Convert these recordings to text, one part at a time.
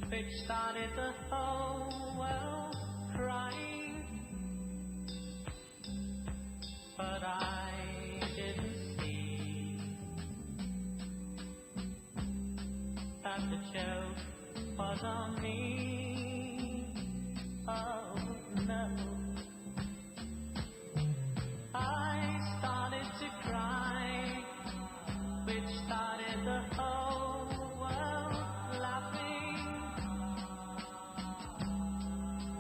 which started the whole world crying. But I didn't see that the joke was on me. Oh no. I started to cry, which started the whole world laughing.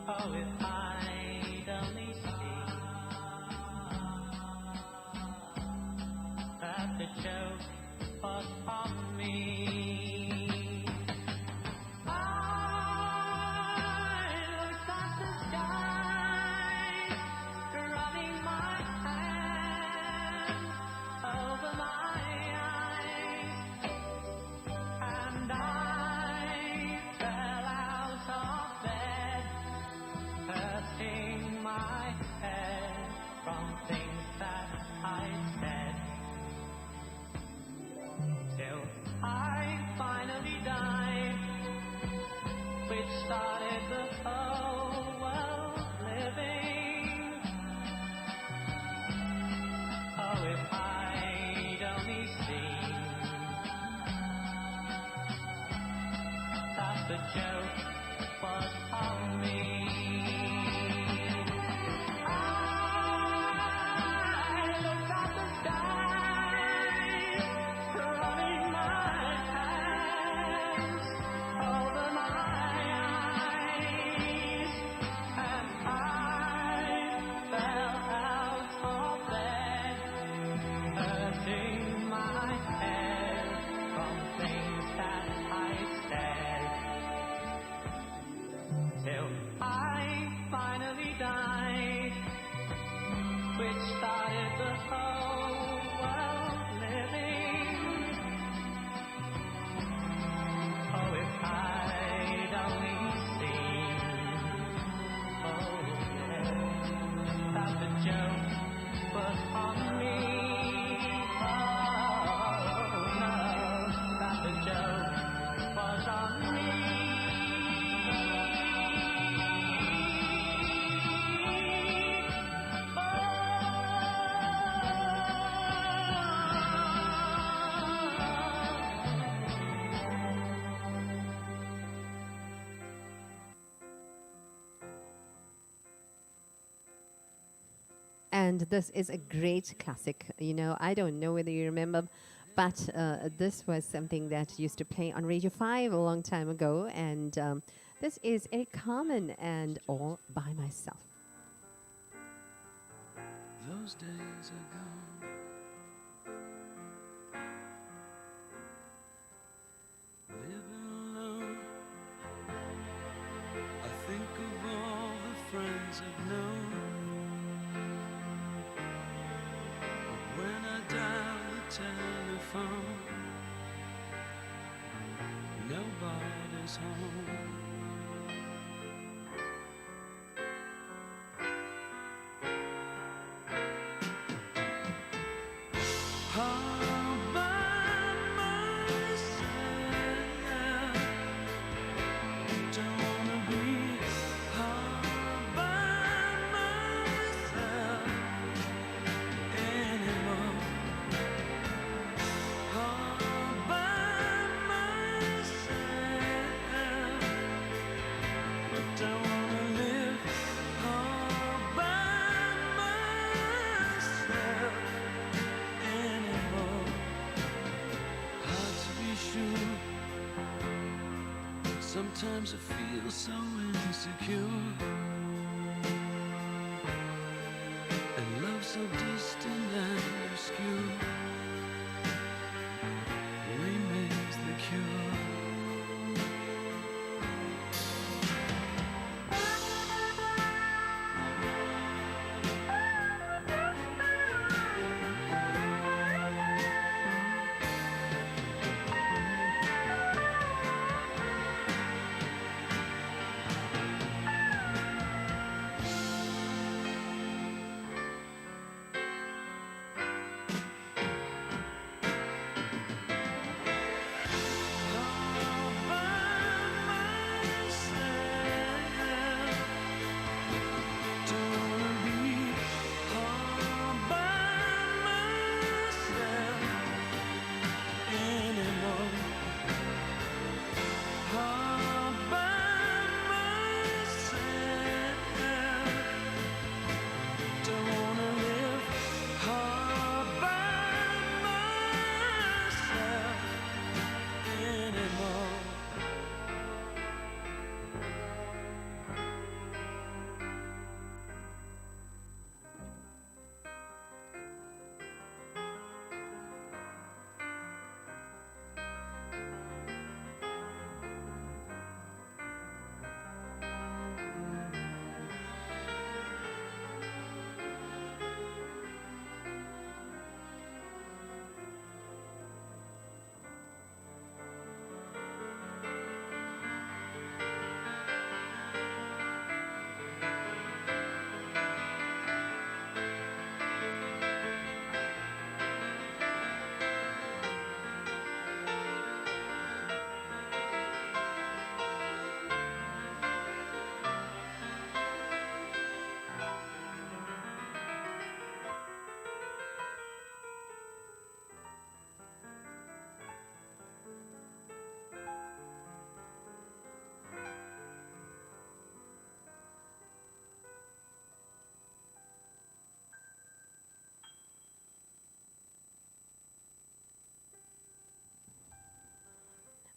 Oh, if I'd only seen that the joke was on me. I looked at the sky, running my hand over my eyes, and I fell out of bed, hurting my head from things that I said, till I finally died, which started the whole world living. Oh, if I'd only seen that the joke was on me. I looked at the sky, running my hands over my eyes, and I fell out of bed, hurting my head from things that I said, till I finally died, which started the whole world living. Oh, if I'd only seen, oh yeah, that the joke was on me. Oh no, that the joke was on me. And this is a great classic. You know, I don't know whether you remember, but this was something that used to play on Radio 5 a long time ago. And this is Eric Carmen and All by Myself. Those days are gone. Living alone, I think of all the friends I've known. But when I dial the telephone, nobody's home. All by myself, don't wanna be all by myself anymore. All by myself, don't wanna live all by myself anymore. Hard to be sure. Sometimes I feel so insecure, and love so distant and obscure remains the cure.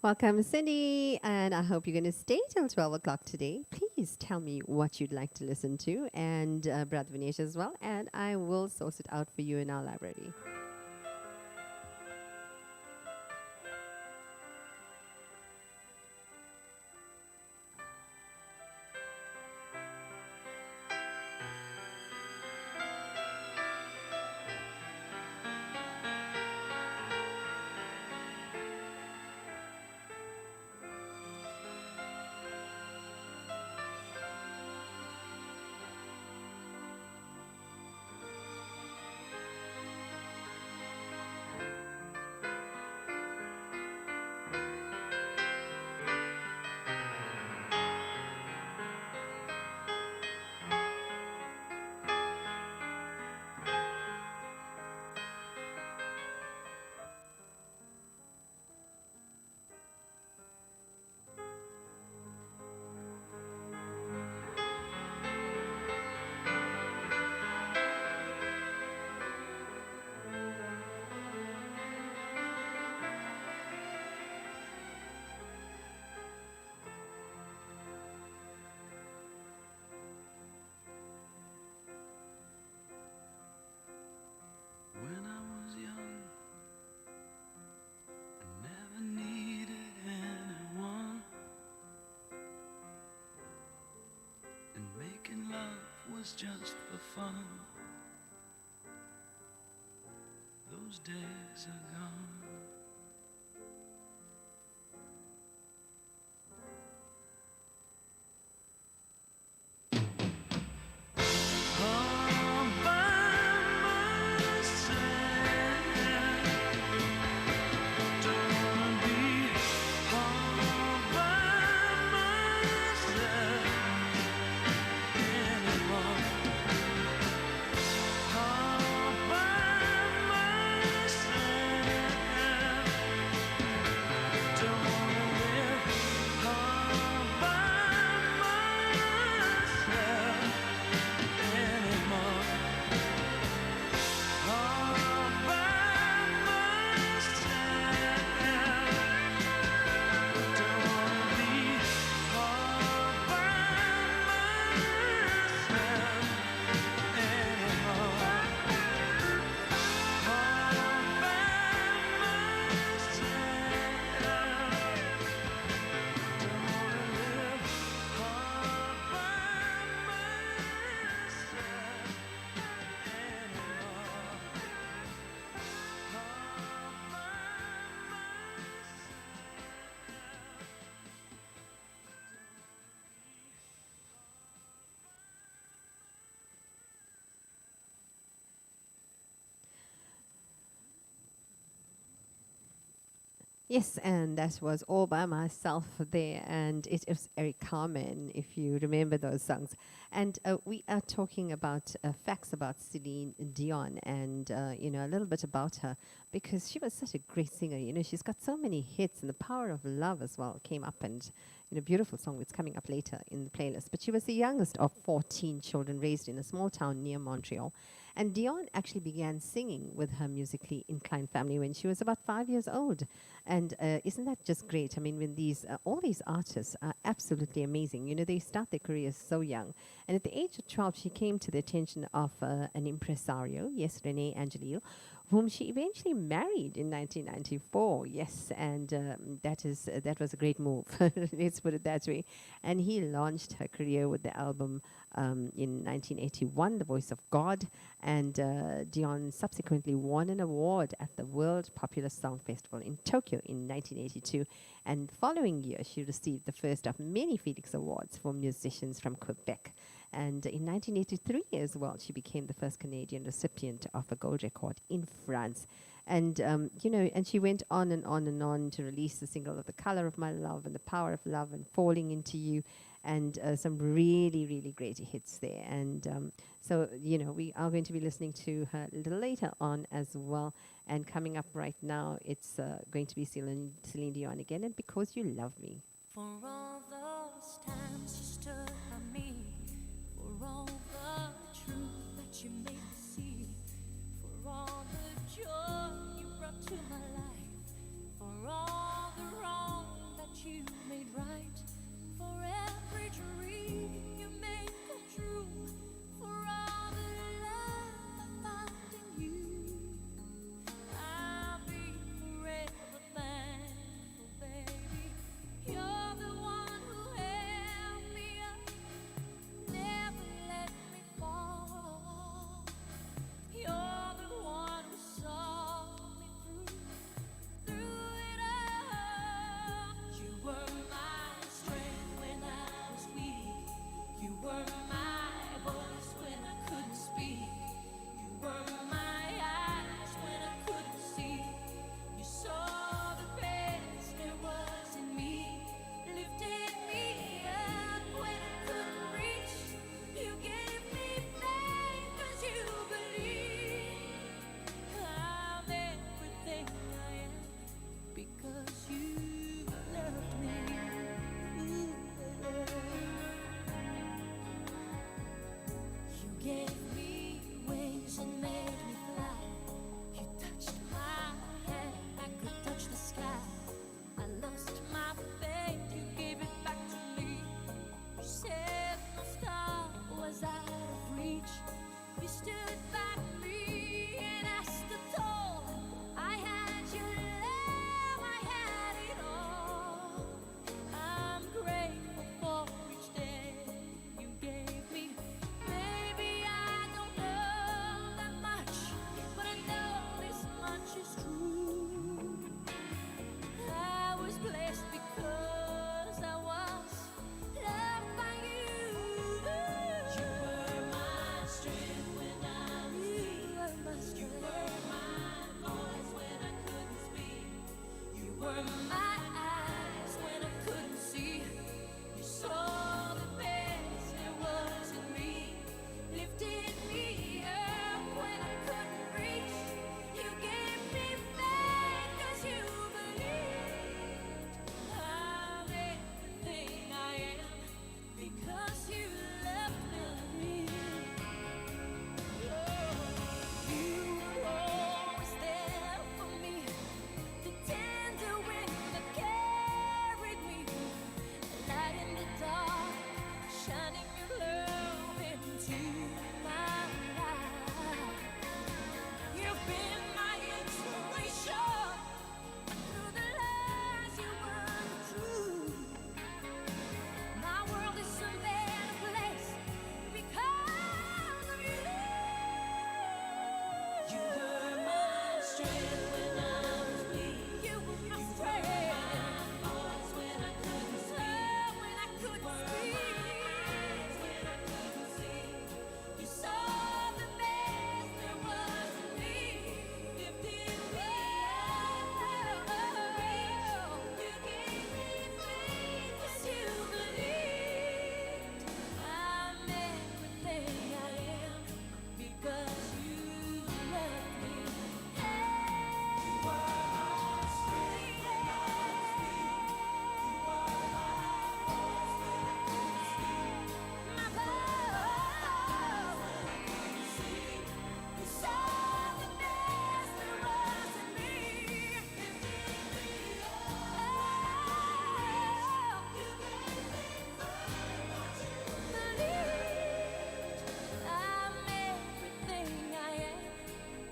Welcome, Cindy, and I hope you're going to stay till 12 o'clock today. Please tell me what you'd like to listen to, and Brother Vinesh as well, and I will source it out for you in our library. When I was young, I never needed anyone, and making love was just for fun. Those days are gone. All by myself, don't wanna be all by myself anymore. All by myself, don't wanna live all by myself anymore. All by myself, don't wanna be all by myself anymore. All by Yes, and that was All By Myself there, and it is Eric Carmen, if you remember those songs. And we are talking about facts about Celine Dion and, a little bit about her, because she was such a great singer. She's got so many hits, and The Power of Love as well came up, and, beautiful song that's coming up later in the playlist. But she was the youngest of 14 children raised in a small town near Montreal. And Dion actually began singing with her musically inclined family when she was about 5 years old. And isn't that just great? I mean, when all these artists are absolutely amazing. They start their careers so young. And at the age of 12, she came to the attention of an impresario, yes, Rene Angelil, whom she eventually married in 1994. Yes, and that was a great move. Let's put it that way. And he launched her career with the album in 1981, The Voice of God, and Dion subsequently won an award at the World Popular Song Festival in Tokyo in 1982. And the following year, she received the first of many Felix Awards for musicians from Quebec. And in 1983 as well, she became the first Canadian recipient of a gold record in France. And, and she went on and on and on to release the single of The Color of My Love and The Power of Love and Falling Into You, and some really, really great hits there. And so, we are going to be listening to her a little later on as well. And coming up right now, it's going to be Celine Dion again, and Because You Love Me. For all those times you stood by me, for all the truth that you made me see, for all the joy you brought to my life, for all the wrong stood by me and I stood tall. I had your love, I had it all. I'm grateful for each day you gave me. Maybe I don't know that much, but I know this much is true. I was blessed because I was loved by you. You were my strength when I was weak. You were my voice when I couldn't speak. You were my eyes when I couldn't see. You saw the best there was in me, lifted me up when I couldn't reach. You gave me faith 'cause you believed I'm everything I am because you loved me. You were always there for me, the tender wind that carried me, light in the dark, shining your love into my life. You've been my inspiration through the lies you weren't true. My world is a better place because of you. You were my strength when I was weak. You were my strength. My voice when I couldn't speak. When I couldn't speak. When I couldn't see. You saw the best there was in me. Lifted me up. You gave me faith 'cause you believed I'm everything I am because you loved me. You were my strength when I was weak. You were my voice when I couldn't speak. My voice when I couldn't see. You saw the best there was in me. Lifted me up. You gave me faith 'cause you believed I'm everything I am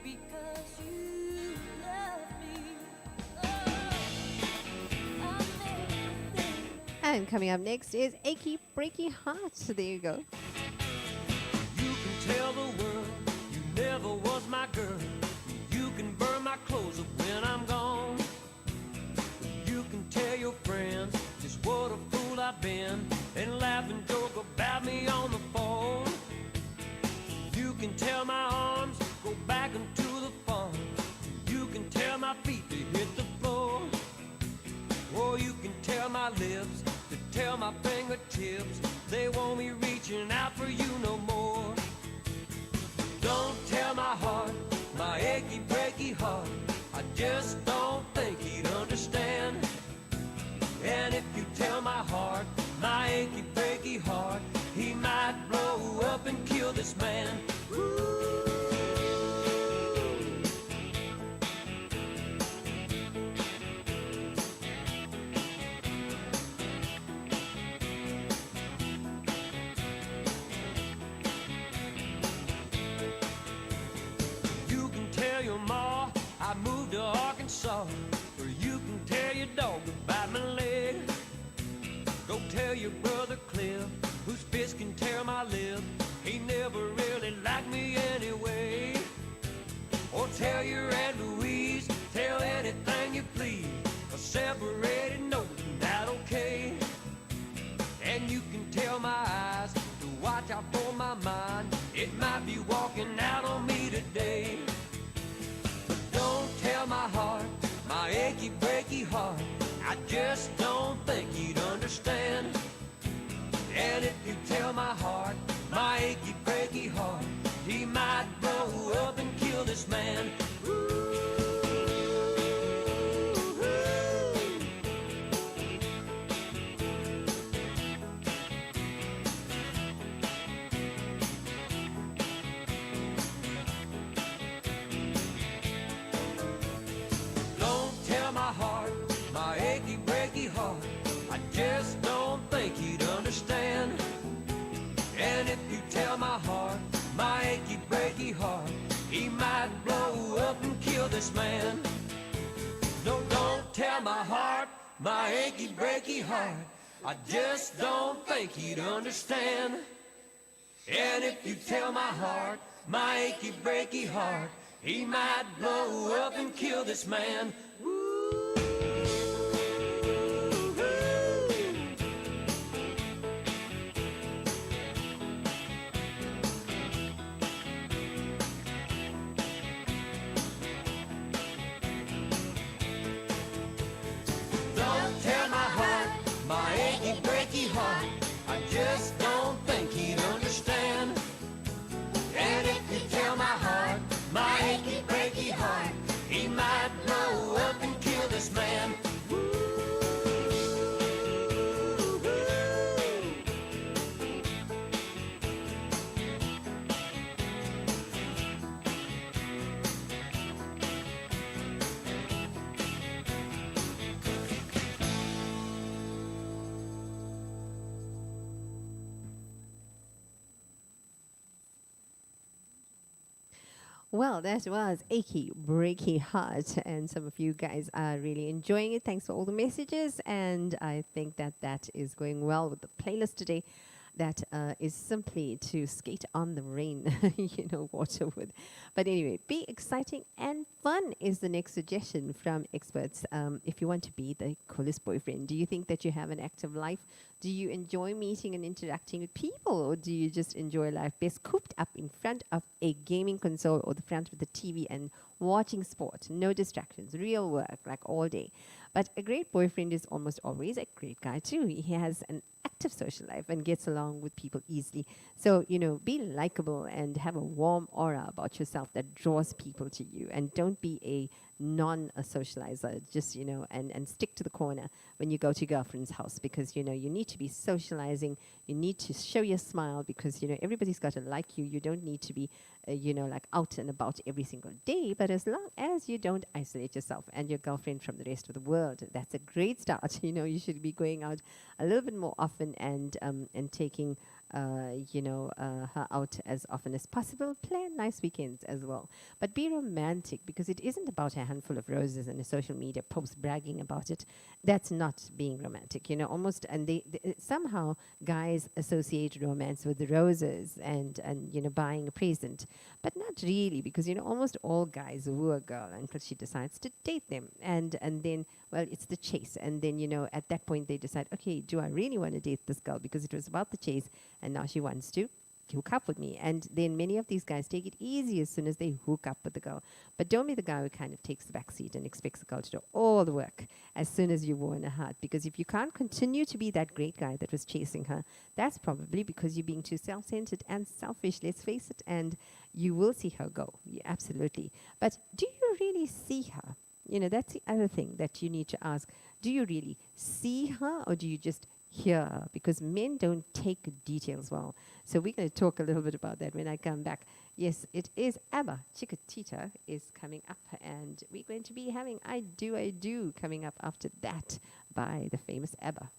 because you love me. I'm everything. And coming up next is Achy Breaky Heart. There you go. You can tell the world you never was my girl. You can burn my clothes up when I'm gone. You can tell your friends just what a fool I've been and laugh and joke about me on the phone. You can tell my arms go back into the farm. You can tell my feet to hit the floor. Or you can tell my lips to tell my fingertips they won't be reaching out for you no more. Don't tell my heart, my achy breaky heart, I just don't think he'd understand. And if you tell my heart, my achy breaky heart, he might blow up and kill this man. You can tell your ma I moved to Arkansas, or you can tell your dog about my leg. Go tell your brother Cliff, whose fist can tear my lip, he never really liked me anyway. Or tell your Aunt Louise, tell anything you please, a separated note, not okay. And you can tell my eyes to watch out for my mind, it might be walking out on me today. But don't tell my heart, my achy breaky heart, I just don't think he'd understand. And if you tell my heart, my this man. No, don't tell my heart, my achy breaky heart. I just don't think he'd understand. And if you tell my heart, my achy breaky heart, he might blow up and kill this man. Don't tell my heart, my achy breaky heart, I just don't think he'd understand. And if you tell my heart, my achy breaky heart, he might blow up and kill this man. Well, that was Achy Breaky Heart, and some of you guys are really enjoying it. Thanks for all the messages, and I think that that is going well with the playlist today. That is simply to skate on the rain, water with. But anyway, be exciting and fun is the next suggestion from experts. If you want to be the coolest boyfriend, do you think that you have an active life? Do you enjoy meeting and interacting with people, or do you just enjoy life best cooped up in front of a gaming console or the front of the TV and watching sport? No distractions, real work, like all day. But a great boyfriend is almost always a great guy too. He has an active social life and gets along with people easily. So, be likable and have a warm aura about yourself that draws people to you. And don't be a non-socializer, just, and stick to the corner when you go to your girlfriend's house, because, you need to be socializing. You need to show your smile because, everybody's got to like you. You don't need to be, like out and about every single day. But as long as you don't isolate yourself and your girlfriend from the rest of the world, that's a great start. You should be going out a little bit more often and taking her out as often as possible. Plan nice weekends as well. But be romantic, because it isn't about a handful of roses and a social media post bragging about it. That's not being romantic, almost. And they somehow guys associate romance with the roses and buying a present. But not really, because, almost all guys woo a girl until she decides to date them. And then, well, it's the chase. And then, at that point they decide, okay, do I really want to date this girl? Because it was about the chase, and now she wants to hook up with me. And then many of these guys take it easy as soon as they hook up with the girl. But don't be the guy who kind of takes the back seat and expects the girl to do all the work as soon as you won her heart. Because if you can't continue to be that great guy that was chasing her, that's probably because you're being too self-centered and selfish, let's face it, and you will see her go. Yeah, absolutely. But do you really see her? That's the other thing that you need to ask. Do you really see her, or do you just hear her? Because men don't take details well. So we're going to talk a little bit about that when I come back. Yes, it is ABBA. Chiquitita is coming up, and we're going to be having I Do coming up after that by the famous ABBA.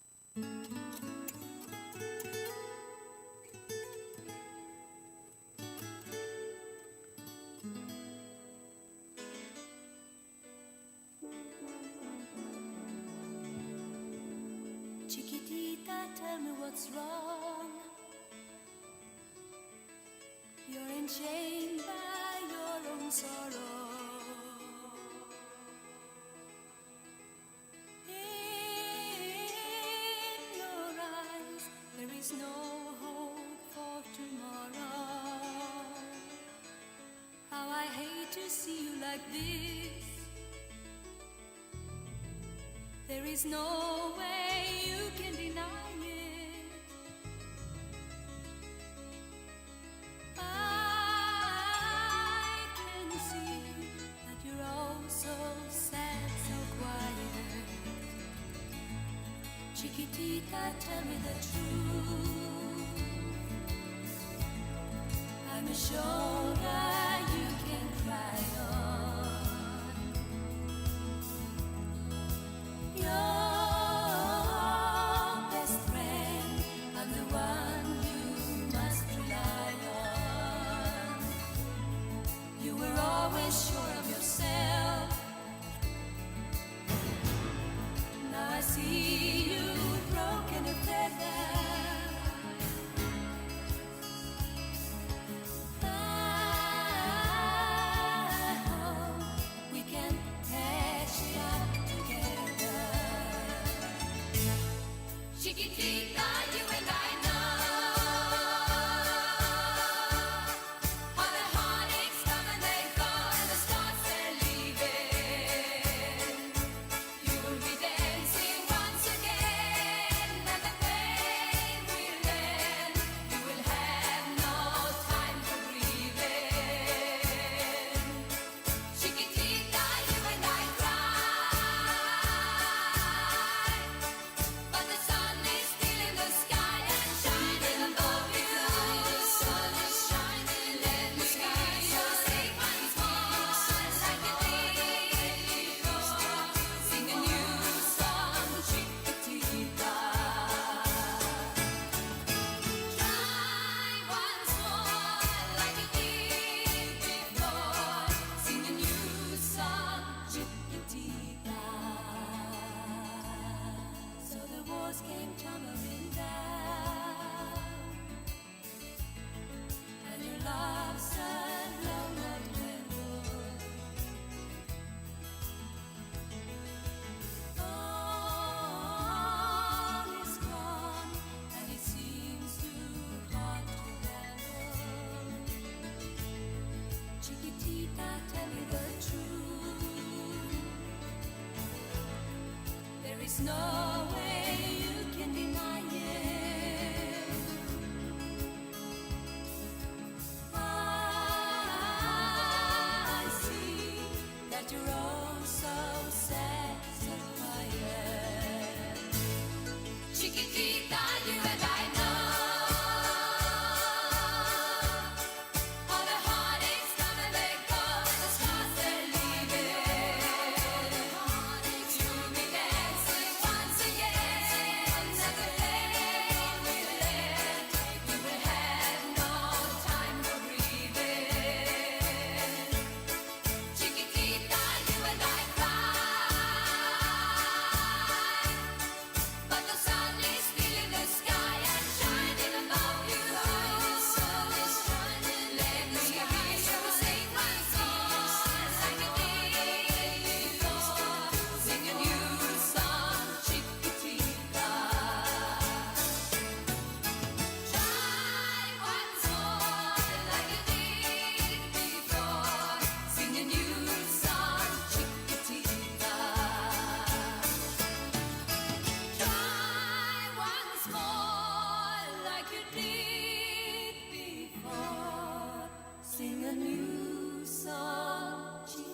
Chiquitita, tell me what's wrong. You're enchained by your own sorrow. In your eyes, there is no hope for tomorrow. How I hate to see you like this. There is no way you can deny it. I can see that you're all so sad, so quiet. Chiquitita, tell me the truth. I'm a shoulder you can cry on. Your best friend, I'm the one you must rely on. You were always sure of yourself. Chiquitita, you and I know how the heartaches come and they go and the stars they're leaving. You will be dancing once again and the pain will end. You will have no time for grieving. Chiquitita, you and I cry, but the sun is still in the sky and shining above you. The sun is shining, let me hear you sing once more like you did before. Sing a new song, Chiquitita. Try once more like you did before. Sing a new song, Chiquitita. So the walls came tumbling down, and your love said no more Glenwood. All is gone, and it seems too hard to handle. Chiquitita, tell me the truth. There is no way you can deny it. I see that you're oh so sad, so quiet. Chiquitita, you and I know how the heartaches come and they go and the stars they're leaving. You'll be dancing once again and the pain will end. You will have no time for grieving. Chiquitita, you and I cry, but the sun is still in the sky and shining above you. The sun is shining, let me hear you sing once more like you did before. Sing a new song, Chiquitita. Try once more like you did before. Sing a new song, Chiquitita. Try once more like you did before. Sing a new song, Chiquitita.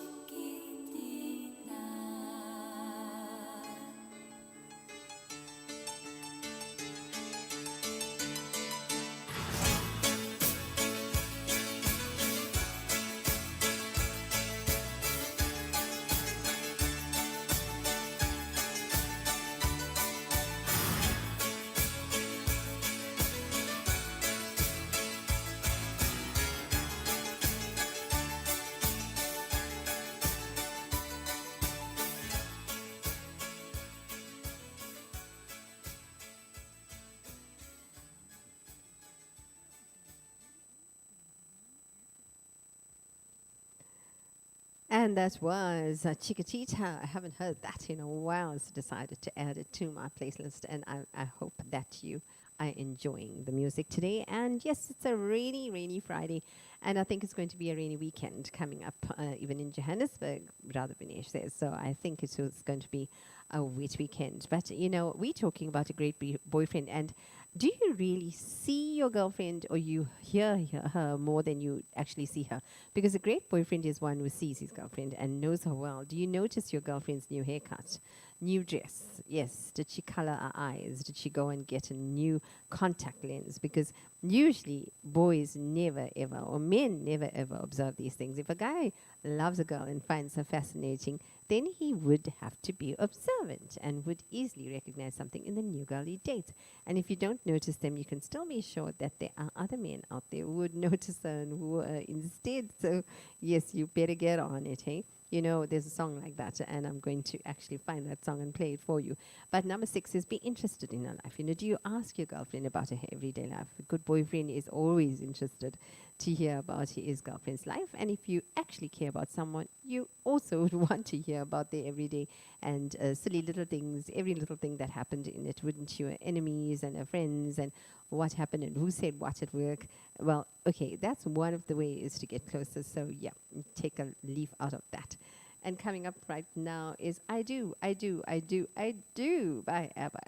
And that was Chiquitita. I haven't heard that in a while, so decided to add it to my playlist. And I hope that you are enjoying the music today. And yes, it's a rainy, rainy Friday. And I think it's going to be a rainy weekend coming up, even in Johannesburg, rather Vinesh says. So I think it was going to be a wet weekend. But, you know, we're talking about a great boyfriend. And do you really see your girlfriend or you hear her more than you actually see her? Because a great boyfriend is one who sees his girlfriend and knows her well. Do you notice your girlfriend's new haircut, new dress? Yes. Did she color her eyes? Did she go and get a new contact lens? Because usually boys never ever, or men never ever observe these things. If a guy loves a girl and finds her fascinating, then he would have to be observant and would easily recognize something in the new girl he dates. And if you don't notice them, you can still be sure that there are other men out there who would notice her and who instead. So yes, you better get on it, hey? You know, there's a song like that, and I'm going to actually find that song and play it for you. But number 6 is be interested in her life. You know, do you ask your girlfriend about her everyday life? A good boyfriend is always interested. to hear about his girlfriend's life. And if you actually care about someone, you also would want to hear about their everyday and silly little things, every little thing that happened in it, wouldn't you? Enemies and friends and what happened and who said what at work. Well, okay, that's one of the ways to get closer. So yeah, take a leaf out of that. And coming up right now is I Do, I Do, I Do, I Do by ABBA.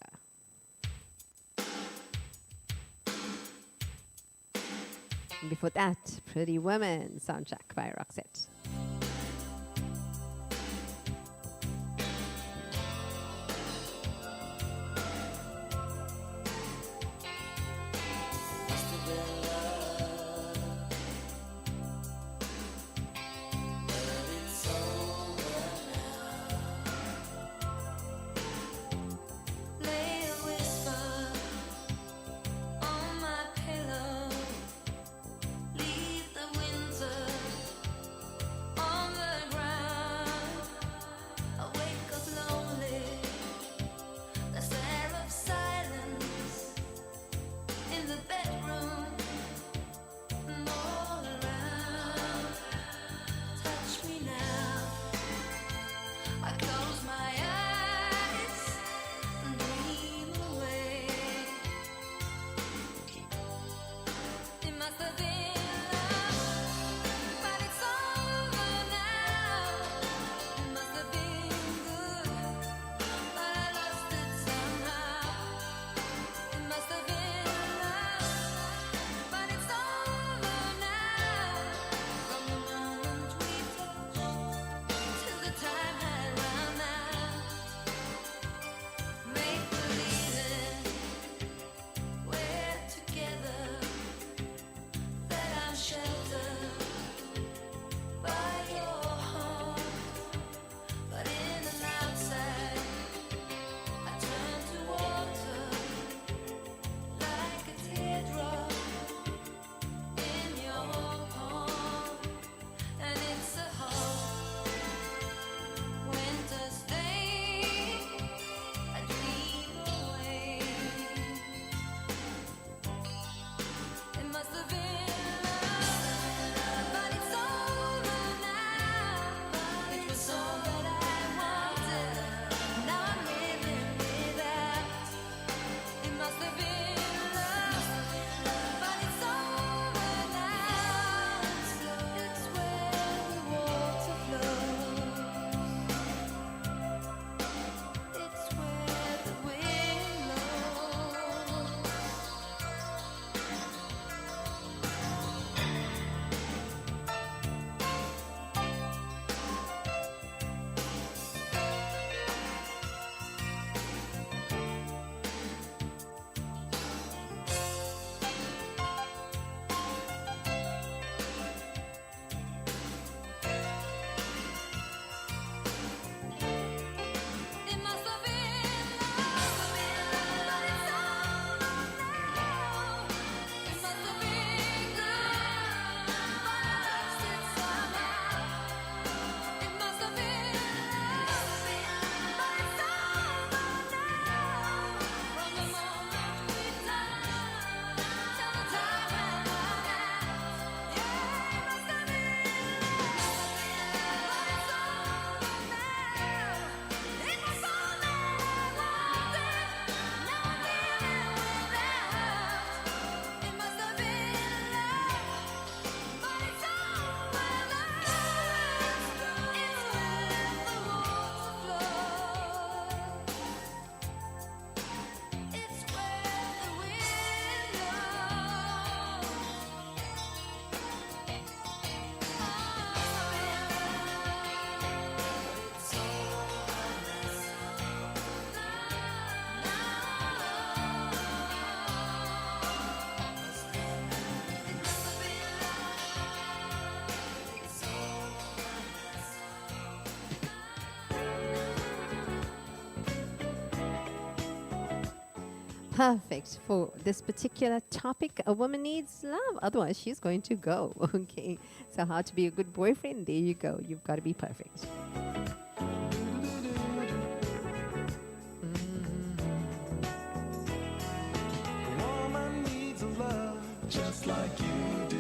And before that, Pretty Woman soundtrack by Roxette. Lay a whisper on my pillow. Leave the winter on the ground. I wake up lonely. There's air of silence in the bedroom and all around. Touch me now. I close my eyes and dream away. It must have been love, but it's over now. It must have been good, but I lost it somehow. It must have been love, but it's over now. From the moment we touched till the time had run out. Make believing we're together, that I'm sheltered by your home. But in and outside, I turn to water like a teardrop in your palm. And it's a hard winter's day. I dream away. It must have been love, but it's over now. It was all that I wanted. Now I'm living without. It must have been love, but it's over now. It's where the water flows. It's where the wind blows. It must have been love, but it's over now. It must have been good, but I lost it somehow. It must have been love, but it's over now. From the moment we touched till the time had run out. Yeah, it must have been love, but it's over now. It was all that I wanted. Now I'm living without. It must have been love, but it's over now. It's where the water flows. It's where the wind blows. It's Perfect for this particular topic. A woman needs love, otherwise she's going to go. Okay, so how to be a good boyfriend? There you go. You've got to be perfect. A woman needs a love just like you do.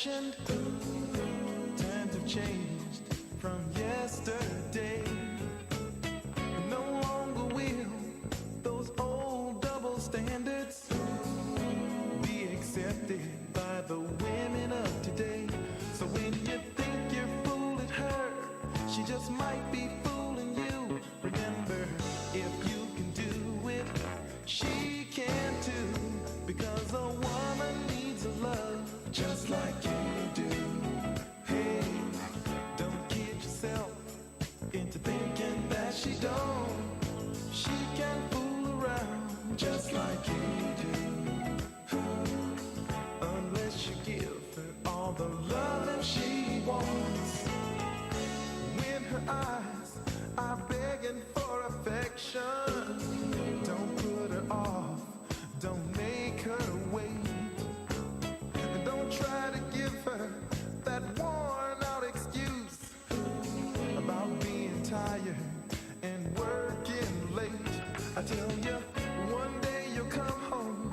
mentioned. Times have changed from yesterday. No longer will those old double standards be accepted by the women of today. So when you think you're fooling her, she just might be fooling you. Remember, if you can do it, she can too. Because a woman needs a love just like you do. Hey, don't kid yourself into thinking that she don't. She can fool around just like you do. Unless you give her all the love that she wants. When her eyes are begging for affection, don't put her off, don't make her wait. And don't try to give her that worn out excuse about being tired and working late. I tell you, one day you'll come home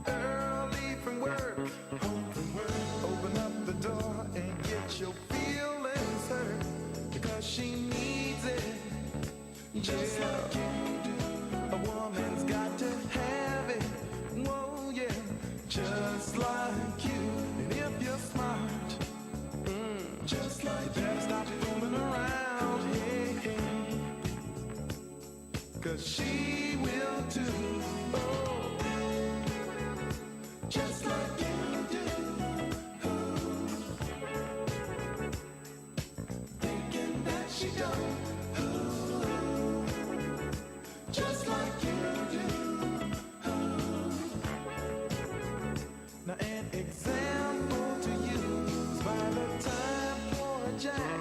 early from work, open up the door and get your feelings hurt, because she needs it just like you do. A woman's got to have it, whoa yeah, just like you. And if you're smart, just like that, stop fooling around, hey, hey. Cause she will too, oh, just like you do. Thinking that she don't, just like you do. Now an example to use: by the time poor Jack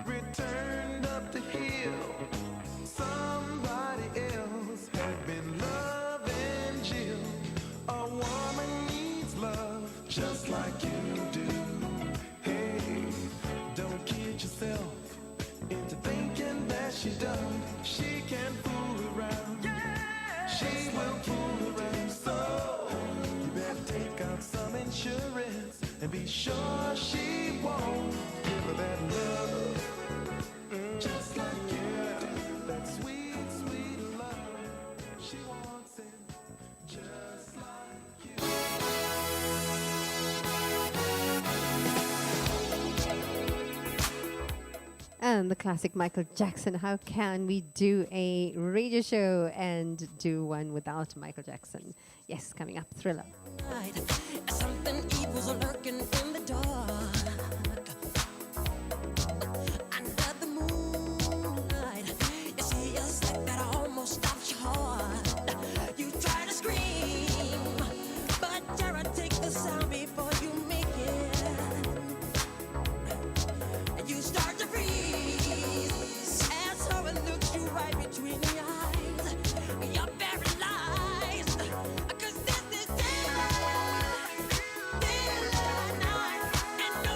returned up the hill, somebody else had been loving Jill. A woman needs love just like you do. Hey, don't kid yourself into thinking that she don't. She can fool around. She will fool around. So you better take out some insurance and be sure she won't give her that love. Just like you do. That sweet, sweet love. She wants it just like you. And the classic Michael Jackson. How can we do a radio show and do one without Michael Jackson? Yes, coming up, Thriller. Night. Something evil's lurking in the dark. Under the moonlight, you see a sight that almost stops your heart. You try to scream, but terror takes the sound before you make it. And you start to freeze as horror looks you right between the eyes. You're paralyzed, 'cause this is dead night, and no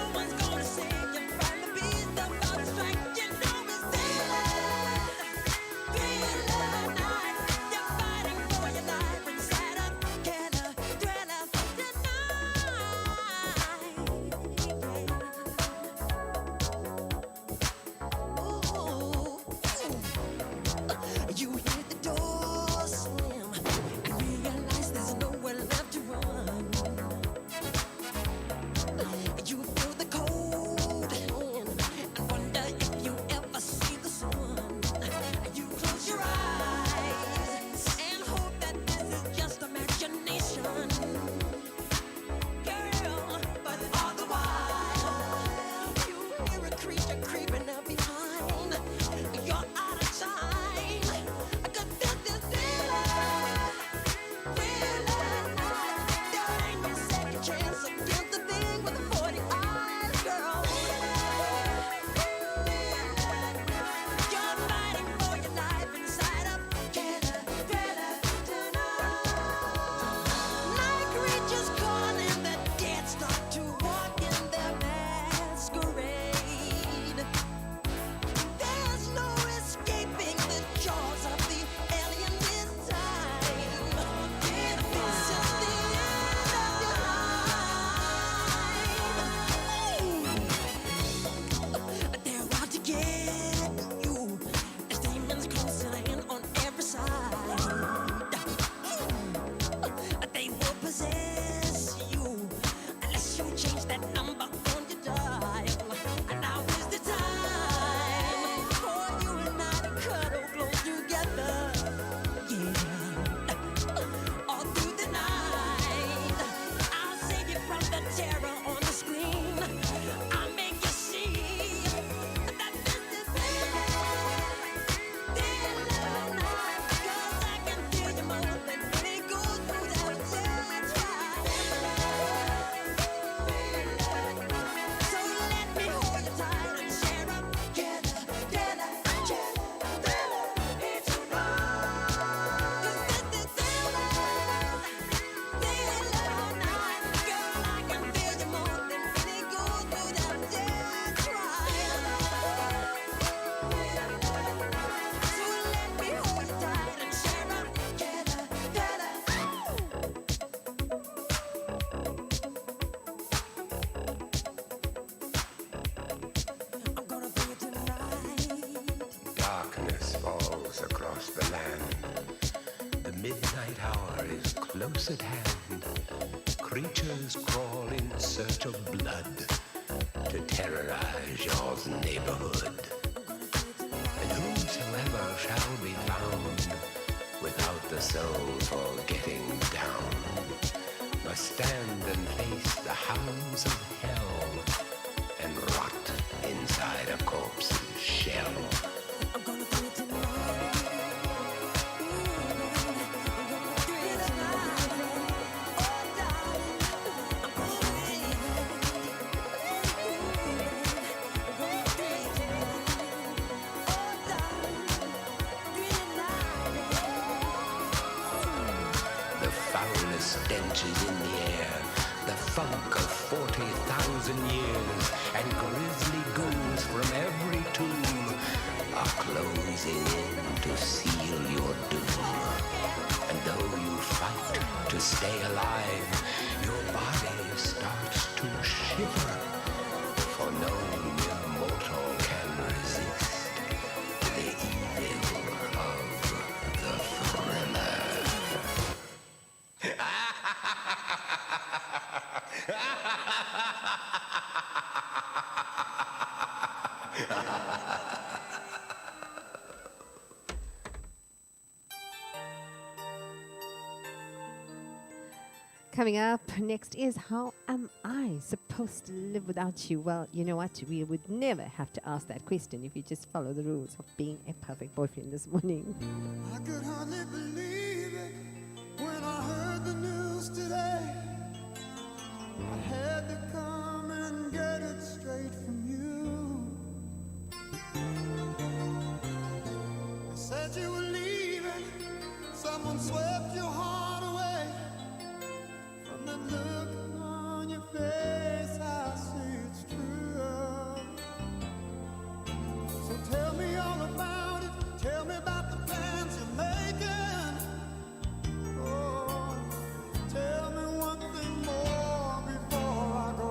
the land. The midnight hour is close at hand. Creatures crawl in search of blood to terrorize your neighborhood. And whosoever shall be found without the soul for getting down must stand and face the hounds of hell and rot inside a corpse's shell. The foulest stench is in the air, the funk of 40,000 years, and grisly ghouls from every tomb are closing in to seal your doom. And though you fight to stay alive, your body starts to shiver, for no mere mortal can resist the evil of the thriller. Coming up next is How Am I Supposed to Live Without You? Well, you know what? We would never have to ask that question if you just follow the rules of being a perfect boyfriend this morning. I could hardly believe it when I heard the news today. I had to come and get it straight from you. You said you were leaving, someone swept your heart away. From the look on your face, I see it's true. So tell me all about it. Tell me about the plans you're making. Oh, tell me one thing more before I go.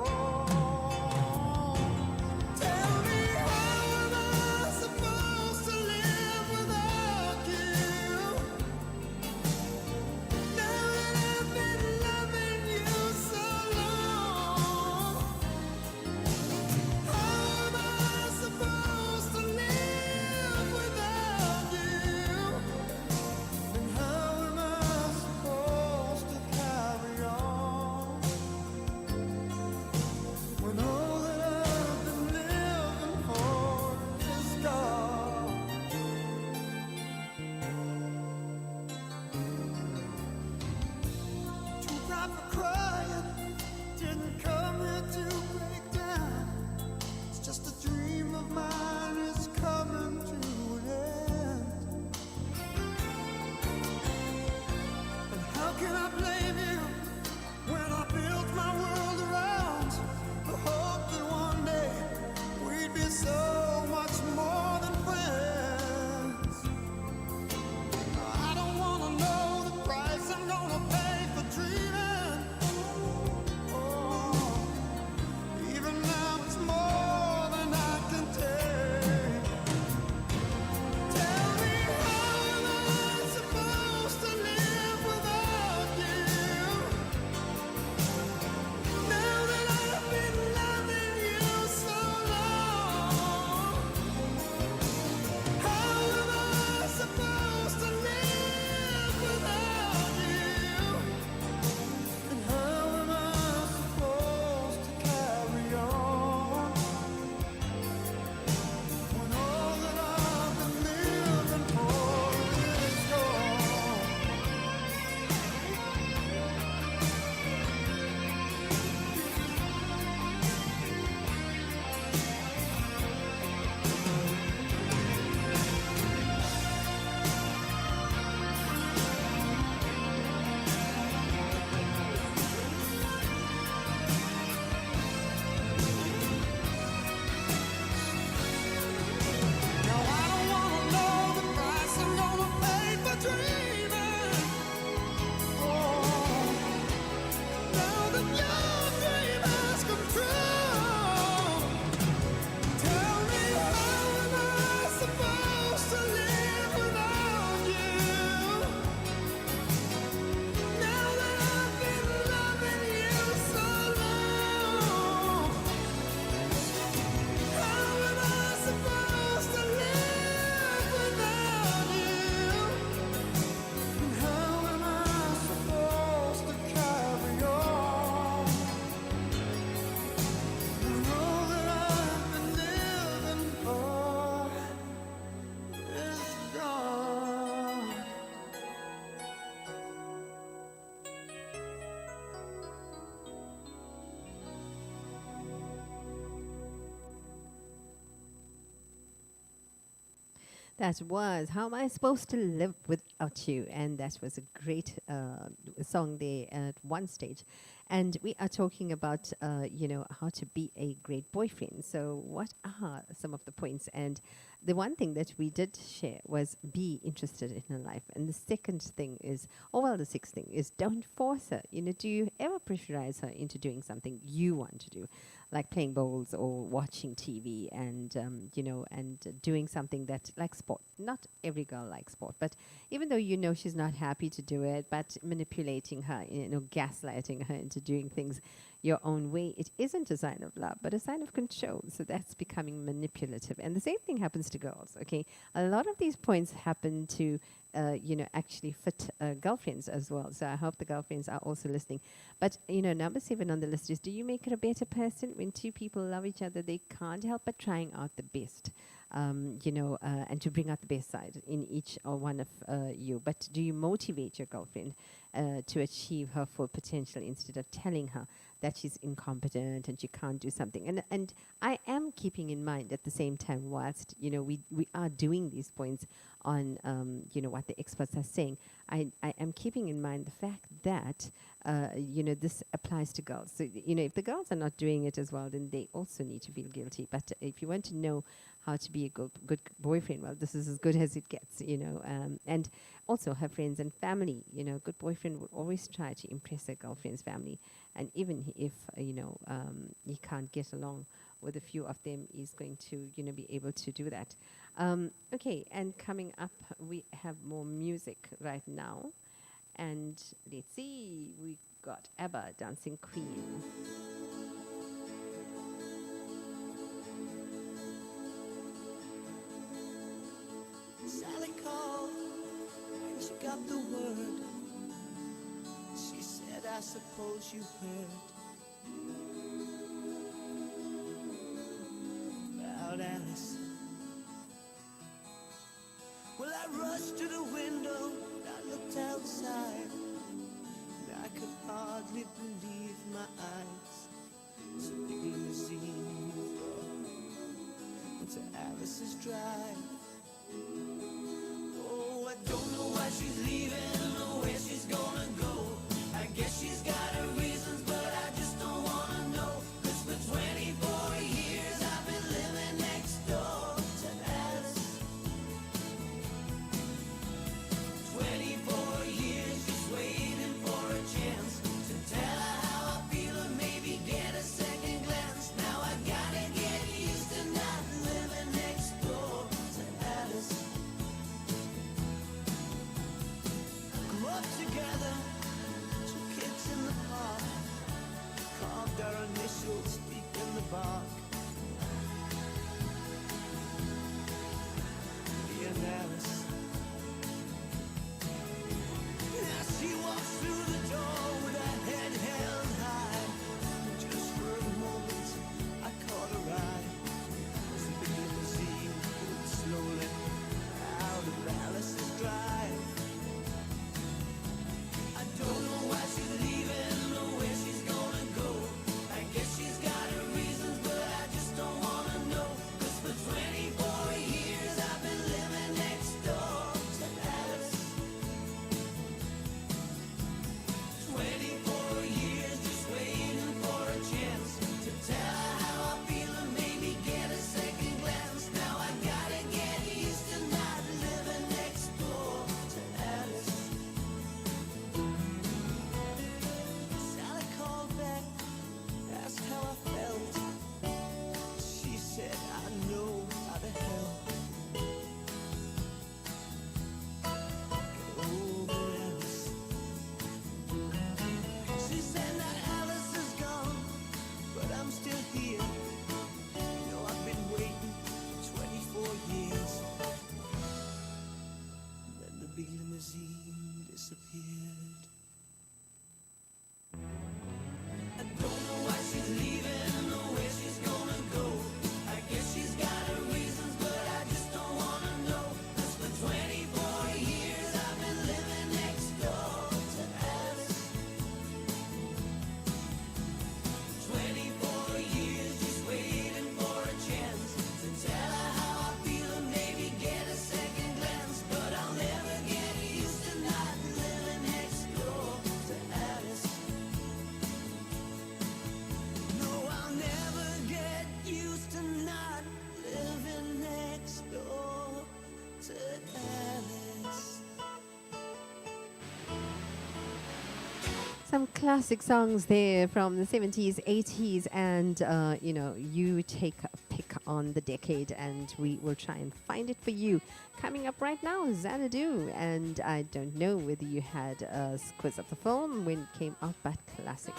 That was How Am I Supposed to Live Without You? And that was a great song there at one stage. And we are talking about, how to be a great boyfriend. So what are some of the points? And the one thing that we did share was be interested in her life. And the second thing is, the sixth thing is don't force her. Do you ever pressurize her into doing something you want to do? Like playing bowls or watching TV and, doing something that like sport. Not every girl likes sport, but even though she's not happy to do it, but manipulating her, gaslighting her into doing things your own way, it isn't a sign of love, but a sign of control. So that's becoming manipulative. And the same thing happens to girls, okay? A lot of these points happen to actually fit girlfriends as well. So I hope the girlfriends are also listening. But, number 7 on the list is, do you make her a better person? When two people love each other, they can't help but trying out the best, and to bring out the best side in each or one of you. But do you motivate your girlfriend to achieve her full potential instead of telling her that she's incompetent and she can't do something? And I am keeping in mind at the same time, whilst we are doing these points on what the experts are saying, I am keeping in mind the fact that this applies to girls. So if the girls are not doing it as well, then they also need to feel guilty. But if you want to know how to be a good boyfriend, well, this is as good as it gets, and also her friends and family. Good boyfriend will always try to impress her girlfriend's family, and even if he can't get along with a few of them, is going to be able to do that. Okay, and coming up, we have more music right now, and let's see, we got ABBA, Dancing Queen. Sally called when she got the word. She said, I suppose you heard about Alice. Well, I rushed to the window, I looked outside, and I could hardly believe my eyes. So the limousine moved up into Alice's drive. Oh, I don't know why she's leaving or where she's gonna go. I guess she's got her reasons, but I just don't wanna know. 'Cause for 24 years I've been living next door to Alice. 24 years just waiting for a chance to tell her how I feel or maybe get a second glance. Now I gotta get used to not living next door. Some classic songs there from the 70s, 80s, and you take a pick on the decade, and we will try and find it for you. Coming up right now, Xanadu, and I don't know whether you had a quiz of the film when it came out, but classic.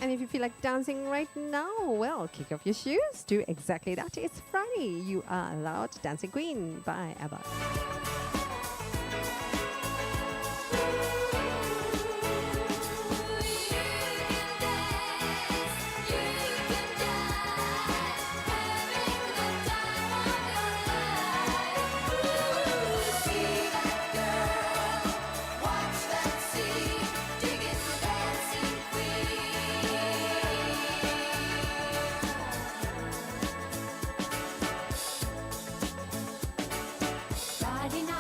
And if you feel like dancing right now, well, kick off your shoes. Do exactly that. It's Friday. You are allowed. Dancing Queen by ABBA. Friday night.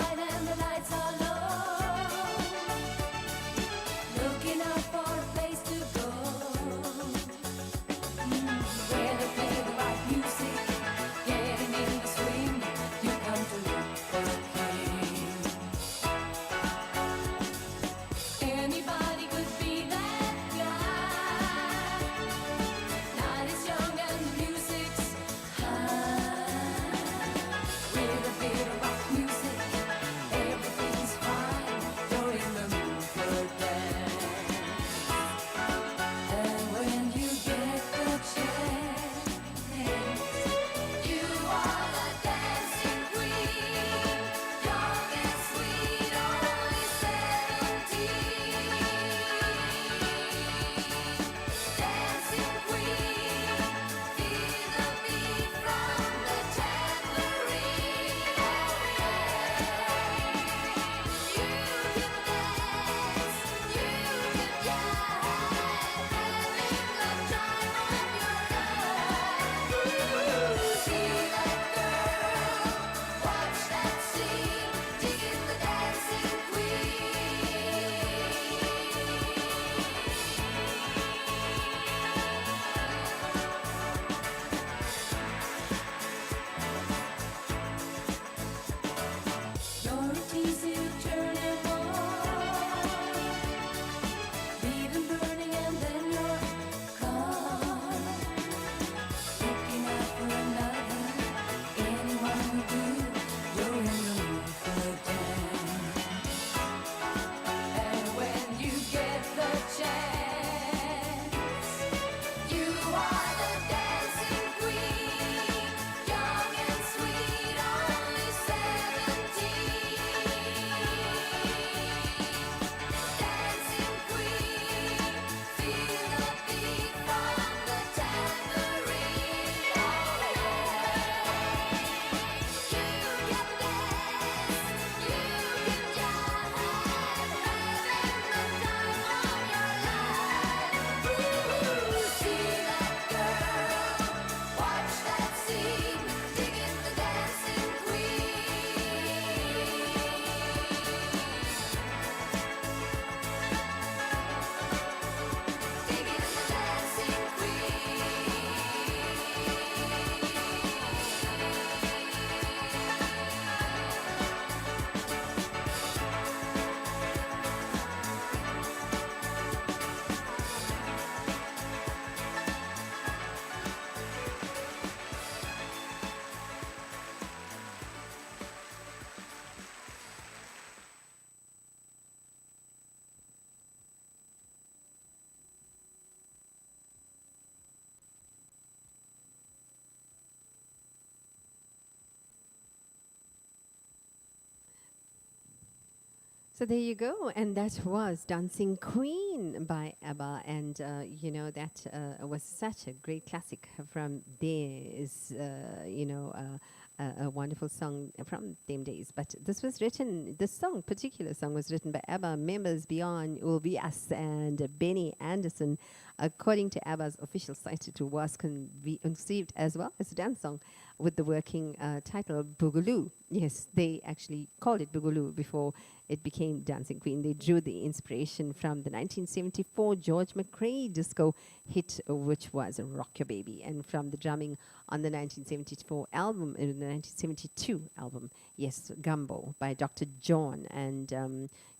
So there you go, and that was Dancing Queen by ABBA, and that was such a great classic from theirs, a wonderful song from them days. But this particular song was written by ABBA members beyond Ulvaeus and Benny Andersson. According to ABBA's official site, it was conceived as well as a dance song with the working title Boogaloo. Yes, they actually called it Boogaloo before it became Dancing Queen. They drew the inspiration from the 1974 George McRae disco hit, which was Rock Your Baby, and from the drumming on the 1972 album, yes, Gumbo by Dr. John. And,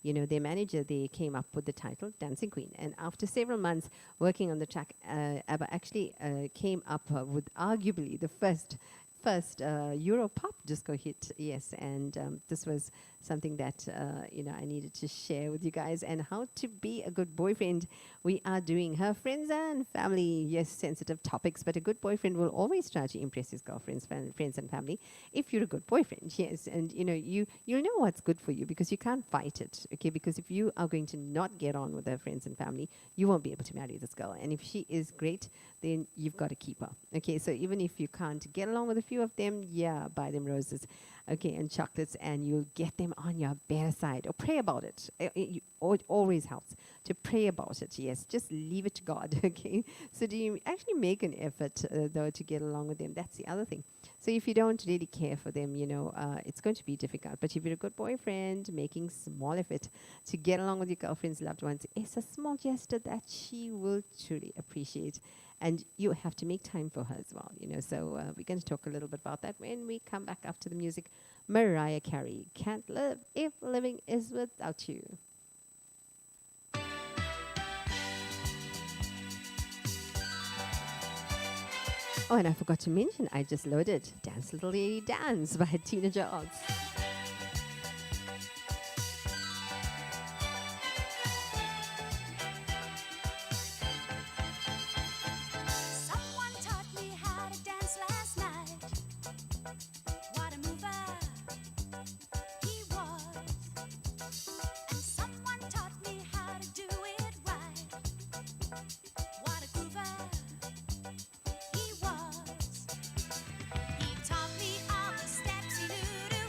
their manager, they came up with the title Dancing Queen. And after several months working on the track, ABBA actually came up with arguably the first Europop disco hit, yes, and this was something that I needed to share with you guys. And how to be a good boyfriend, we are doing her friends and family, yes, sensitive topics, but a good boyfriend will always try to impress his girlfriends, friends and family if you're a good boyfriend, yes. And you'll know what's good for you because you can't fight it, okay? Because if you are going to not get on with her friends and family, you won't be able to marry this girl. And if she is great, then you've got to keep her, okay? So even if you can't get along with a few of them, yeah, buy them roses, okay, and chocolates, and you'll get them on your better side. Or pray about it. It always helps to pray about it, yes. Just leave it to God, okay? So do you actually make an effort, though, to get along with them? That's the other thing. So if you don't really care for them, it's going to be difficult. But if you're a good boyfriend, making small effort to get along with your girlfriend's loved ones, it's a small gesture that she will truly appreciate. And you have to make time for her as well, So we're going to talk a little bit about that when we come back after the music. Mariah Carey, Can't Live If Living Is Without You. Oh, and I forgot to mention, I just loaded Dance Little Lady Dance by Tina George. Someone taught me how to dance last night. What a mover he was. And someone taught me how to do it right. What a groover he was. He taught me all the steps he knew to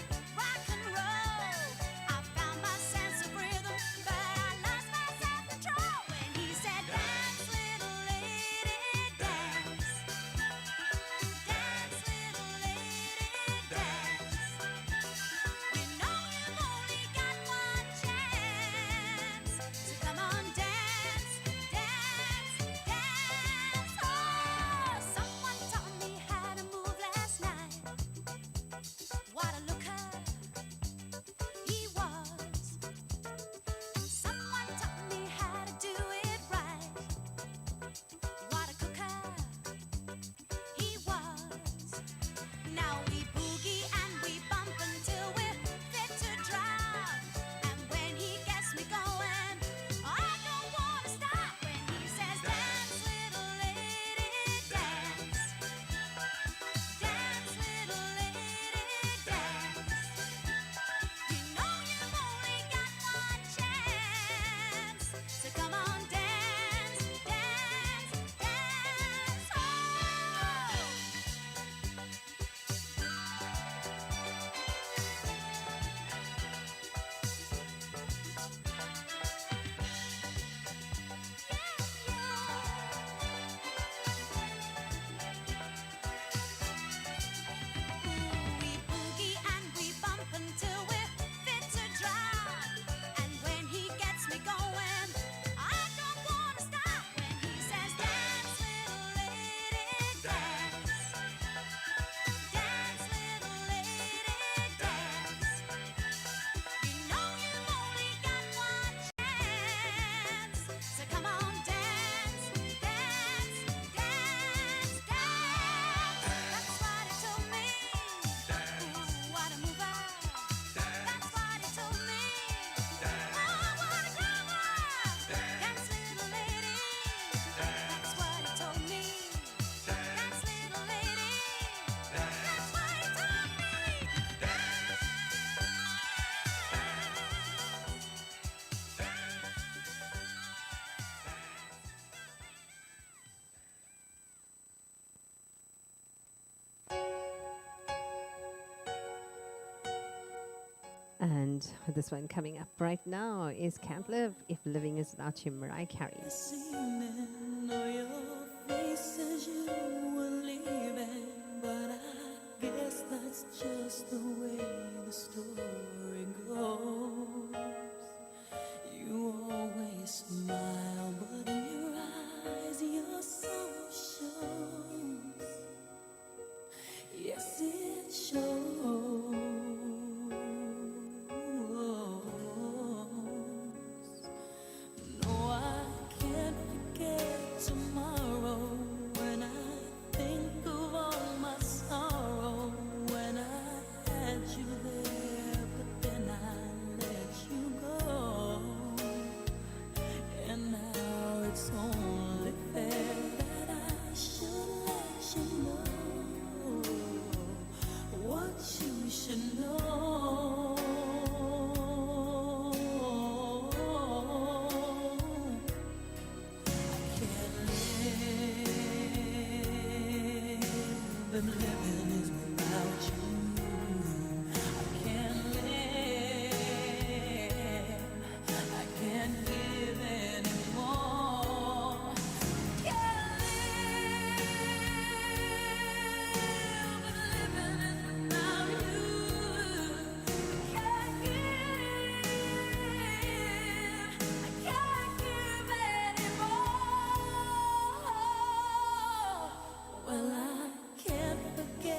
And this one coming up right now is Can't Live If Living Is Without You, Mariah Carey. This evening, know your face says you were leaving, but I guess that's just the way the story goes. You always smile, but in your eyes your soul shows. Yes, it shows. No, I can't forget tomorrow when I think of all my sorrow. When I had you there, but then I let you go. And now it's only fair that I should let you know what you should know. But living is without you. I can't live. I can't give anymore. Can't live. But living is without you. Can't give. I can't give anymore. Well, I can't forget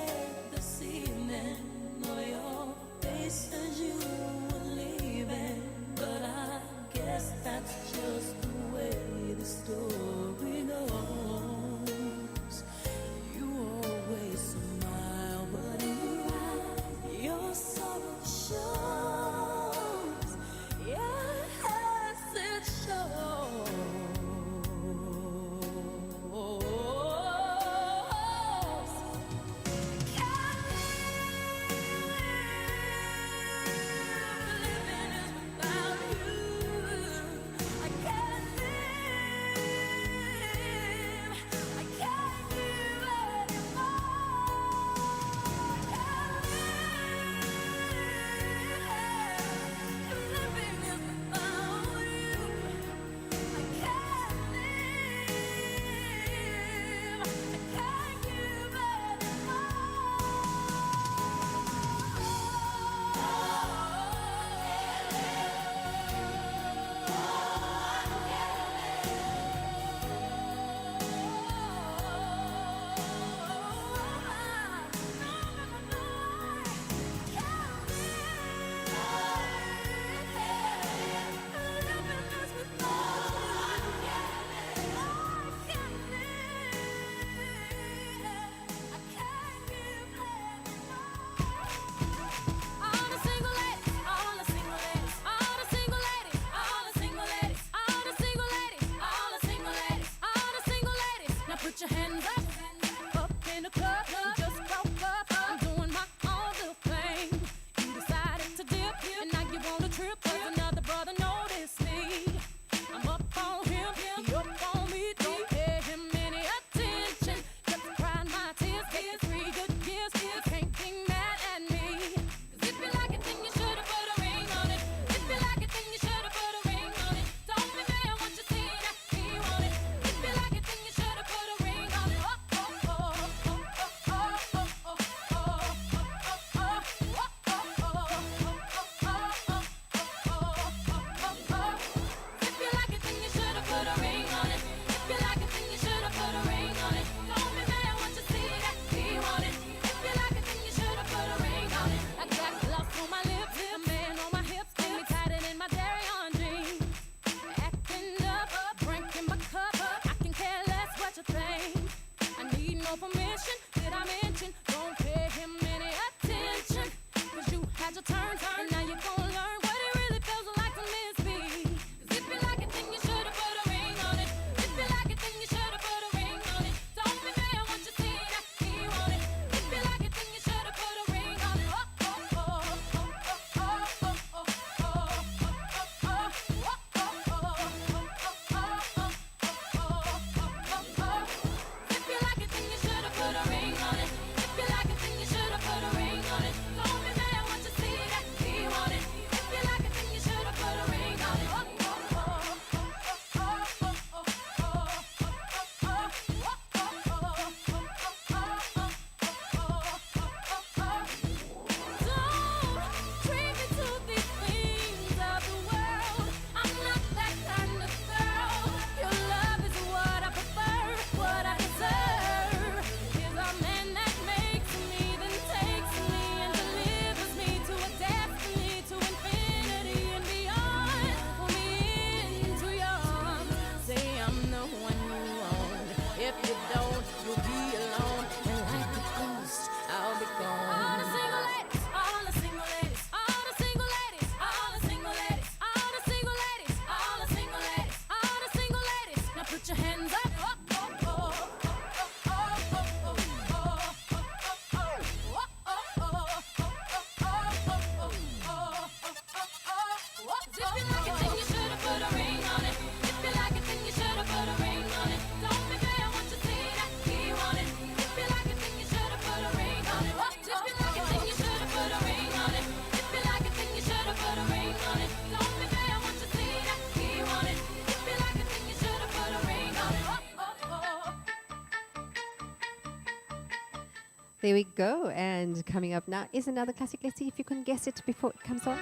There we go. And coming up now is another classic. Let's see if you can guess it before it comes on.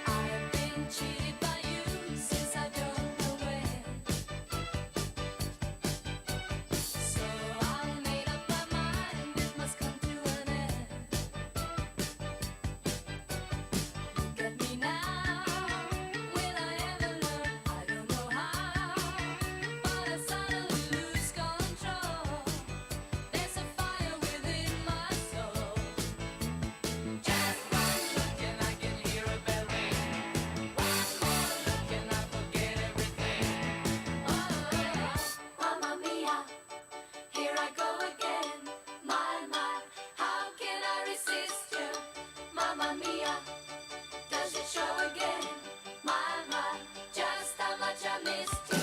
I've been cheated by you since I don't know when. So I made up my mind it must come to an end. Look at me now, will I ever learn? I don't know how, but I suddenly lose control. There's a fire within my soul. Just one look and I can hear a bell ring. One more look and I forget everything. Oh, Mamma Mia, here I go again. My, how can I resist you? Mamma Mia, does it show again? My, just how much I missed you.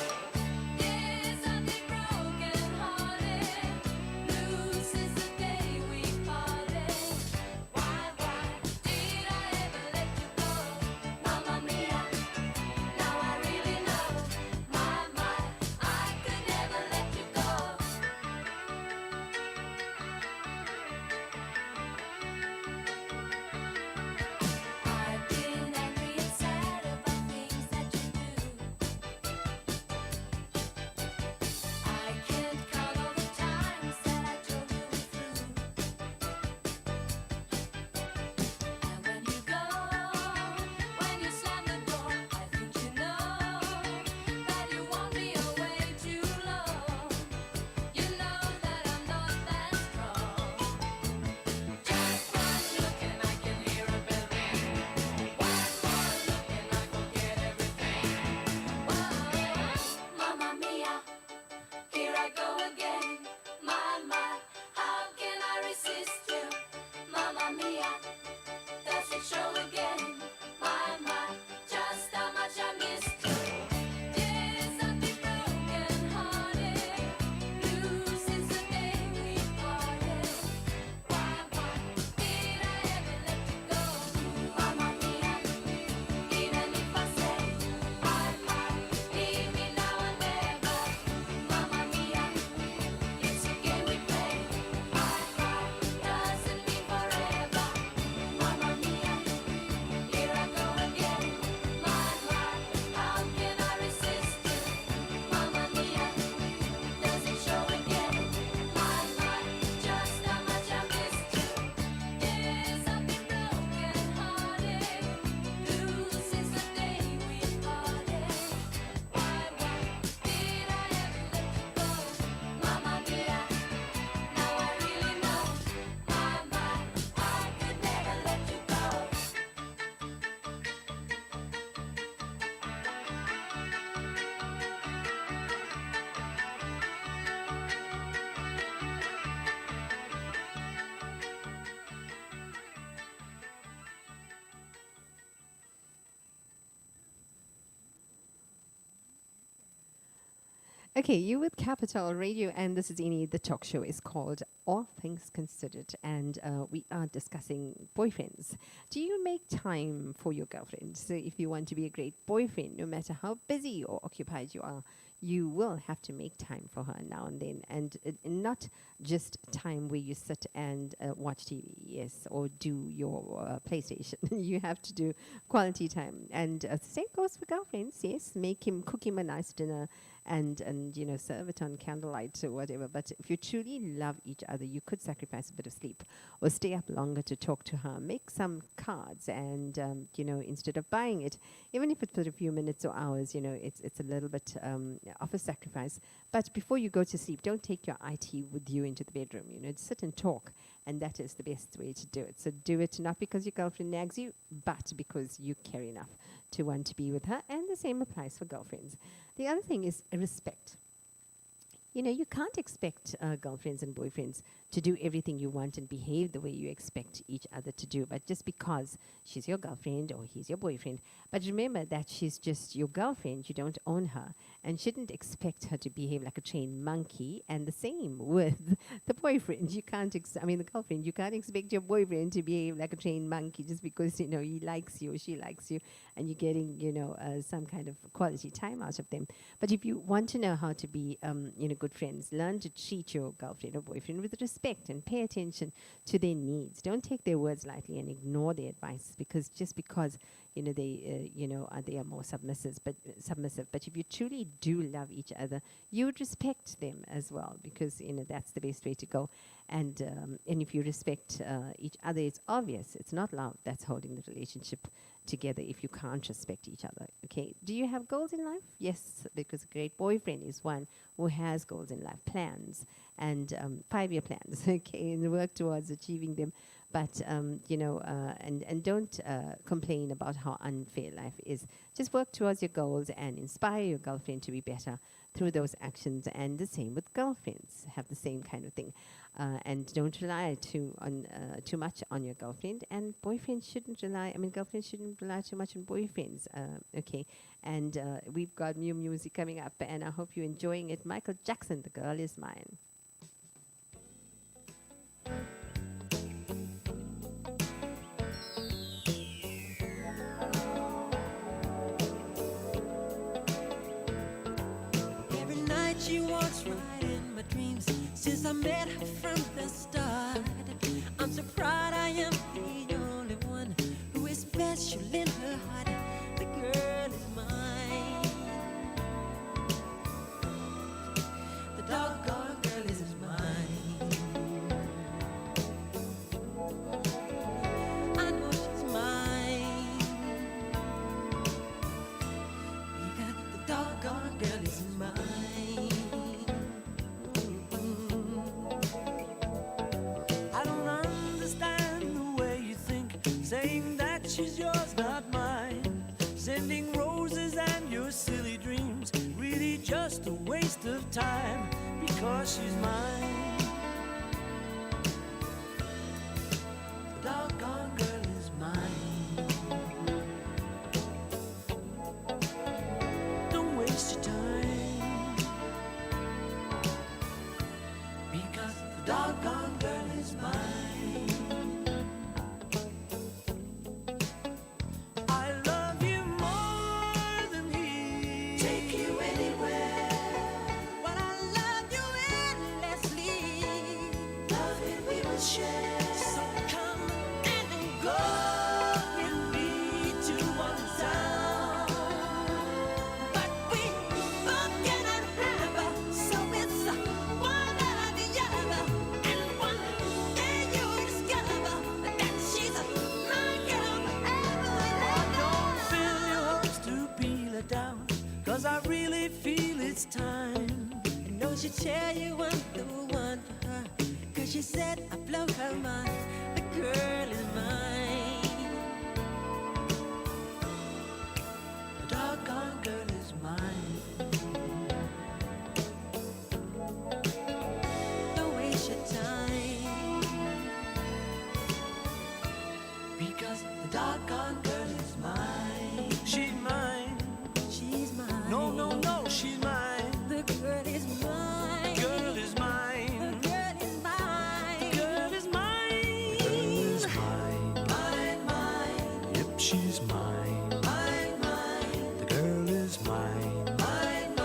Yes, I've been broken hearted. Blue since the day we parted. Why did I ever let you go? Mamma Mia, now I really know. My, I could never let you go. I've been angry and sad about things that you do. I can't count all the times that I told you we're through. And when you go, when you slam the door, I think you know that you won't be away too long. You know that I'm not that strong. Just one look and I can hear a bell ring. One more look and I forget everything. Whoa, Mamma Mia, here I go again. My, how can I resist you? Mamma Mia, does it show again? My, just how much I missed you. Yes, I've been broken hearted. Blue since the day we parted. Why did I ever let you go? Mamma Mia, even if I say leave me now and never. Mamma Mia, it's a game we play. Doesn't mean forever. Mamma Mia, here I go again. My, how can I resist you? Mamma Mia, does it show again? My, just how much I missed you. Yes, I've been broken hearted. Blue since the day we parted. Why did I ever let you go? Mamma Mia, now I really know. My, I could never let you go. Okay, you with Capital Radio, and this is Ini. The talk show is called All Things Considered, and we are discussing boyfriends. Do you make time for your girlfriend? So if you want to be a great boyfriend, no matter how busy or occupied you are, you will have to make time for her now and then, and not just time where you sit and watch TV, yes, or do your PlayStation. You have to do quality time, and same goes for girlfriends. Yes, cook him a nice dinner, and you know, serve it on candlelight or whatever. But if you truly love each other, you could sacrifice a bit of sleep or stay up longer to talk to her. Make some cards, and you know, instead of buying it, even if it's for a few minutes or hours, you know, it's a little bit of a sacrifice. But before you go to sleep, don't take your IT with you into the bedroom. You know, sit and talk, and that is the best way to do it. So do it not because your girlfriend nags you, but because you care enough to want to be with her. And the same applies for girlfriends. The other thing is respect. You know, you can't expect girlfriends and boyfriends to do everything you want and behave the way you expect each other to do, but just because she's your girlfriend or he's your boyfriend. But remember that she's just your girlfriend, you don't own her, and shouldn't expect her to behave like a trained monkey. And the same with the boyfriend. You can't, the girlfriend, you can't expect your boyfriend to behave like a trained monkey just because, you know, he likes you or she likes you and you're getting, some kind of quality time out of them. But if you want to know how to be, good friends, learn to treat your girlfriend or boyfriend with respect and pay attention to their needs. Don't take their words lightly and ignore their advice because they are more submissive. But if you truly do love each other, you would respect them as well because that's the best way to go. And if you respect each other, it's obvious. It's not love that's holding the relationship together if you can't respect each other. Okay, do you have goals in life? Yes, because a great boyfriend is one who has goals in life, plans and 5-year plans. Okay, and work towards achieving them. But and don't complain about how unfair life is. Just work towards your goals and inspire your girlfriend to be better through those actions. And the same with girlfriends, have the same kind of thing. And don't rely too much on your girlfriend. And girlfriends shouldn't rely too much on boyfriends. Okay, and we've got new music coming up, and I hope you're enjoying it. Michael Jackson, The Girl Is Mine. Every night she walks right in my dreams since I met her from the start. I'm so proud I am the only one who is special in her heart. The girl is mine. The doggone girl is mine. I know she's mine because the doggone girl is mine. I don't understand the way you think, saying that she's yours, not mine. Sending roses and your silly dreams, really just a waste of time, because she's mine. The doggone girl is mine. Don't waste your time, because the doggone girl is mine. I love you more than he. Take you anywhere. But I love you endlessly. Love it we will share. So come and go with me to one town. But we both cannot have, so it's one or the other. And one day you'll discover that she's my girl forever. Don't fill your hopes to peel it down, 'cause I really feel it's time. I know she'll tell you I'm the one for her, 'cause she said I blow her mind. The girl is mine. The doggone girl is mine. Don't waste your time, Because the doggone girl is mine. She's mine. she's mine. No, she's mine. The girl is mine. Girl is The mine. girl is mine. Girl is mine. Girl is mine. Mine. Yep, she's mine. Mine. The girl is mine. Mine.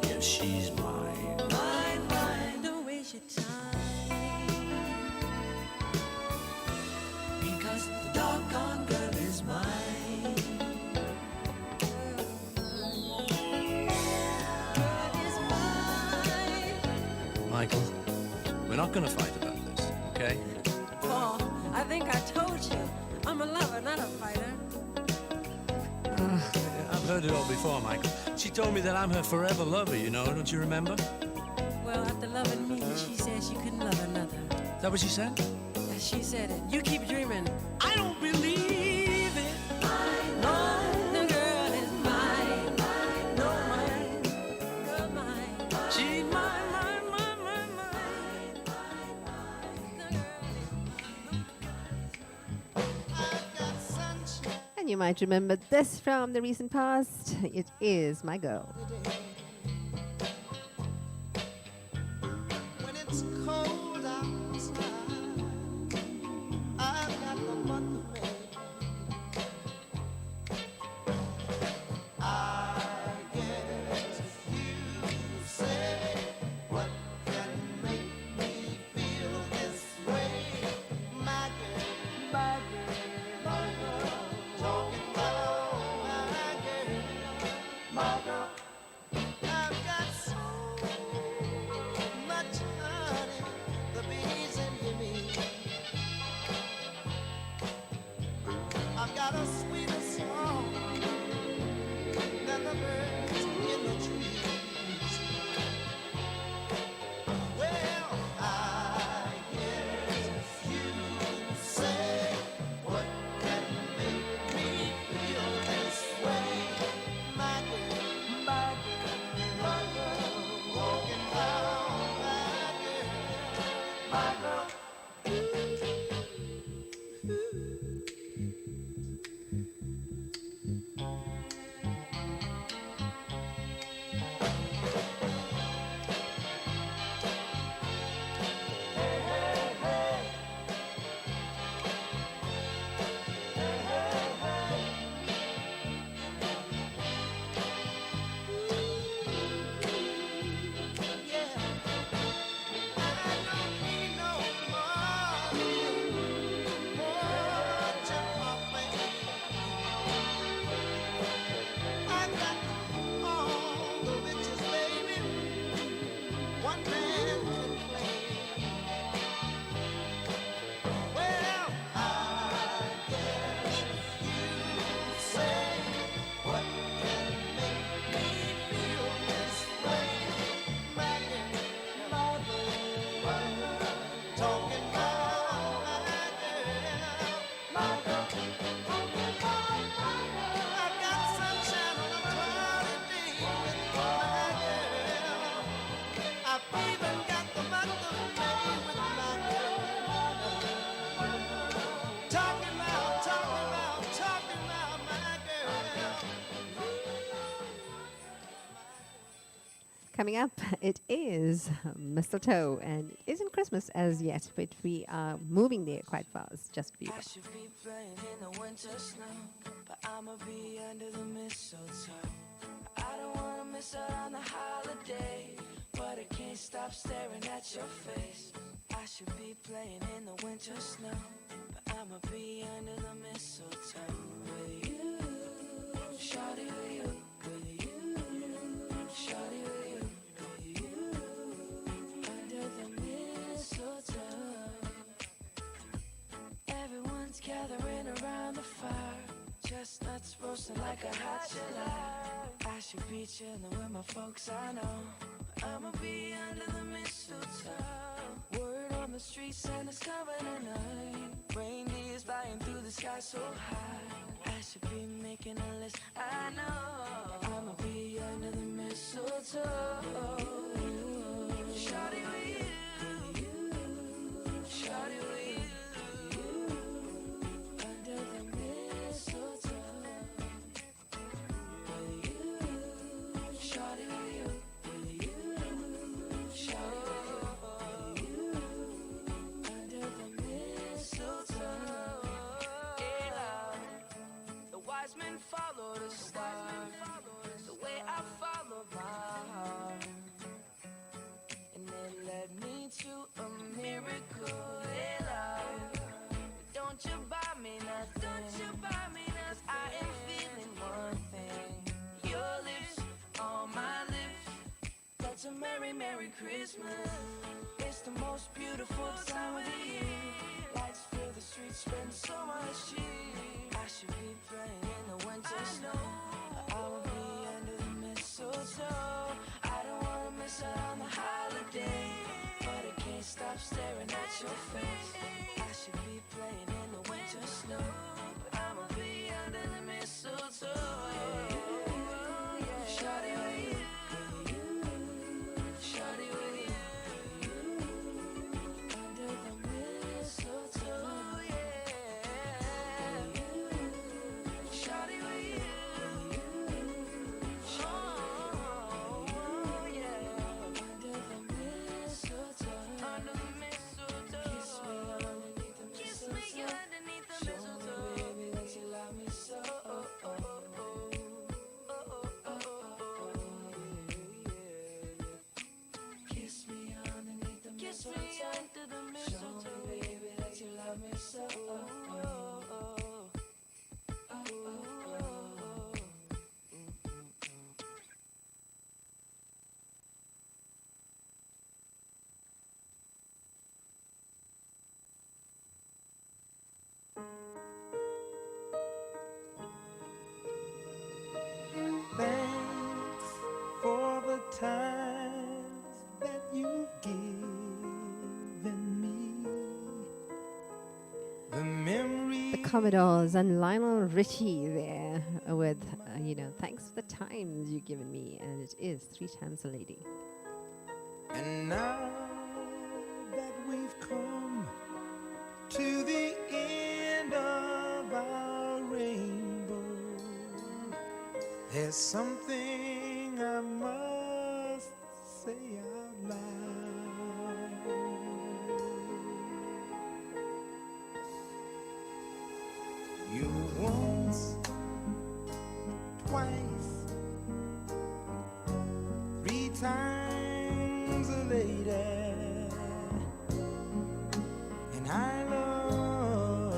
Yes, she's mine. Mine. Don't waste your time, Because the doggone girl is mine. girl is mine. Michael, we're not going to fight about this, okay? Paul, I think I told you I'm a lover, not a fighter. I've heard it all before, Michael. She told me that I'm her forever lover, don't you remember? Well, after loving me, she said she couldn't love another. Is that what she said? Yeah, she said it. You keep dreaming. I don't believe it. No. The girl is mine. No, mine. Girl mine. She's mine. You might remember this from the recent past. It is My Girl. When it's cold outside, I've got the month of May. I guess you say, what can make me feel this way? My girl, my girl, my girl. Talking about my girl, my girl. I've got so much honey, the bees envy me. I've got a sweeter song than the birds in the trees. Well, I guess you say, what can make me feel this way? My girl, my girl, my girl, walking down my girl, my girl. Yeah, I don't need no money, much of my fame. I got all the riches, baby, one man can claim. Well, I guess you say, what can make me feel this way? My girl, my girl, my girl. Talking about my girl, my girl. Talking about my girl. I got sunshine on a cloudy day with my girl. I've even got the month of May with my girl. Talking about, talking about, talking about my girl. Coming up, it is Mistletoe, and it isn't Christmas as yet, but we are moving there quite fast. Just be I should be playing in the winter snow, but I'ma be under the mistletoe. I don't wanna miss out on the holiday, but I can't stop staring at your face. I should be playing in the winter snow, but I'ma be under the mistletoe. With you, shawty with you, with you, shawty with you, with you, under the mistletoe. Everyone's gathering around the fire, chestnuts roasting like a hot July. I should be chilling with my folks, I know. I'ma be under the mistletoe. Word on the street, Santa's coming tonight. Reindeer's flying through the sky so high. I should be making a list, I know. I'ma be under the mistletoe. Shawty with you, shawty with you, under the mistletoe. With you, shawty with you, shawty with you, under the mistletoe. Yeah, the wise men followed a star, the way I followed my heart, and it led me to a miracle. Yeah, don't you buy me nothing, don't you buy me nothing, 'cause I am feeling one thing. Your lips on my lips, that's a merry, merry Christmas. It's the most beautiful time of the year. Lights fill the streets, spend so much cheer. I should be playing in the winter snow, but I will be under the mistletoe. I don't wanna miss out on the holiday, but I can't stop staring at your face. I should be playing in the winter snow, but I'ma be under the mistletoe. Shawty with you, shawty with you, under the mistletoe, yeah. Commodores and Lionel Richie there with, thanks for the times you've given me. And it is Three Times a Lady. And now that we've come to the end of our rainbow, there's something I must say out loud. You once, twice, three times a lady, and I love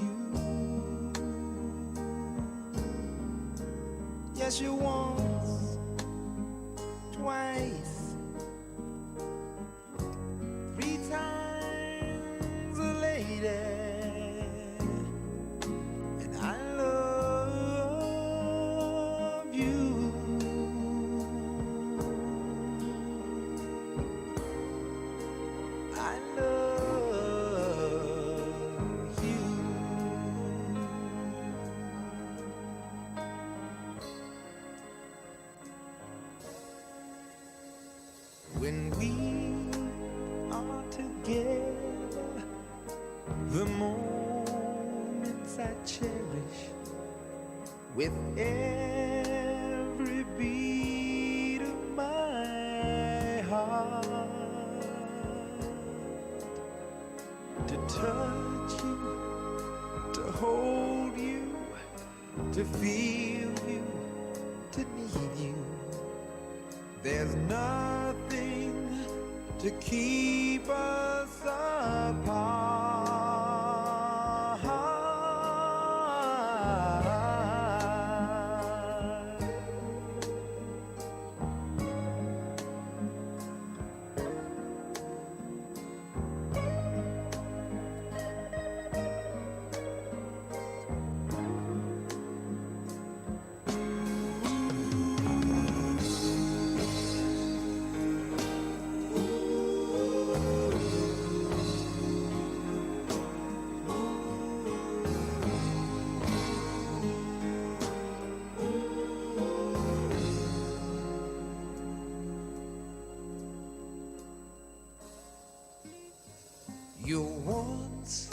you. Yes, you once, twice, three times a lady, and I love you. I love you. When we are together, the moments I cherish with every beat of my heart. To touch you, to hold you, to feel you, to need you. There's nothing to keep us apart. You once,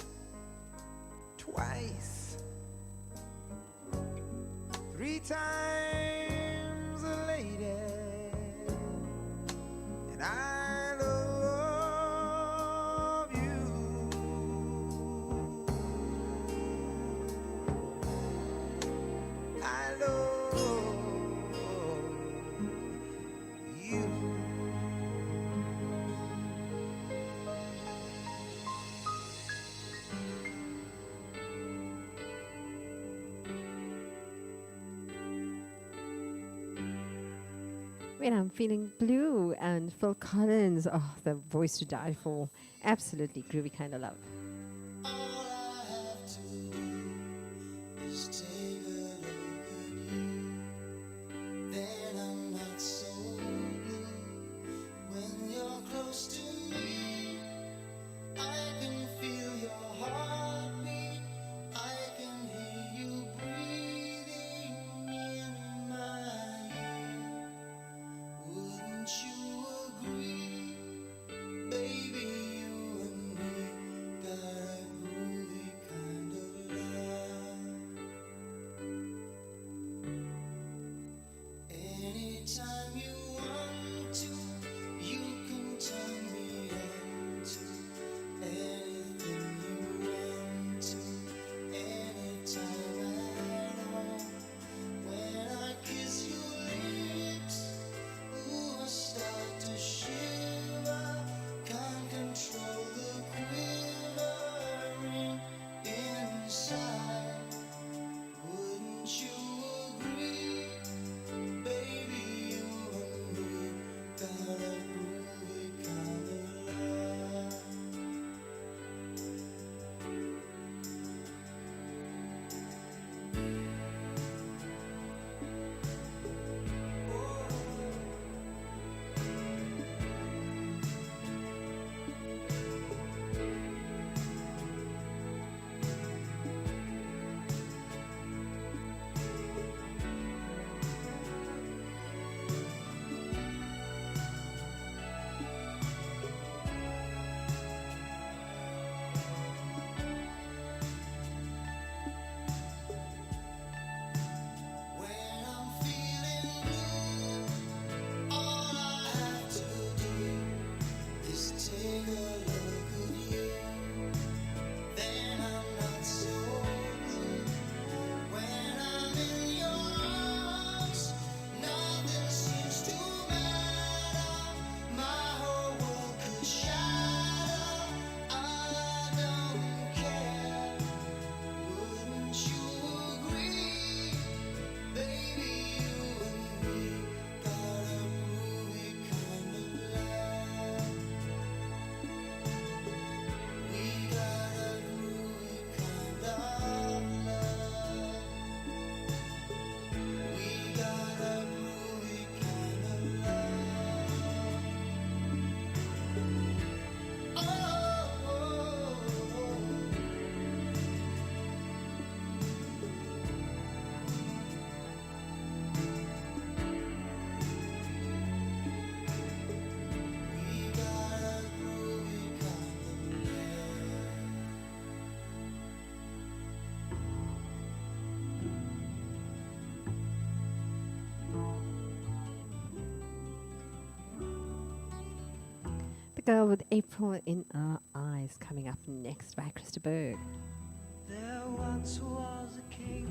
twice, three times a lady, and I love you. I love you. When I'm feeling blue, and Phil Collins, oh, the voice to die for. Absolutely groovy kind of love. All I have to do is take a look at you. Then I'm not so blue. When you're close to me, I can feel your heartbeat. I can hear you breathing in my ear. Wouldn't you agree, baby? You and me got Girl with April in Our Eyes coming up next by Krista Berg. There once was a king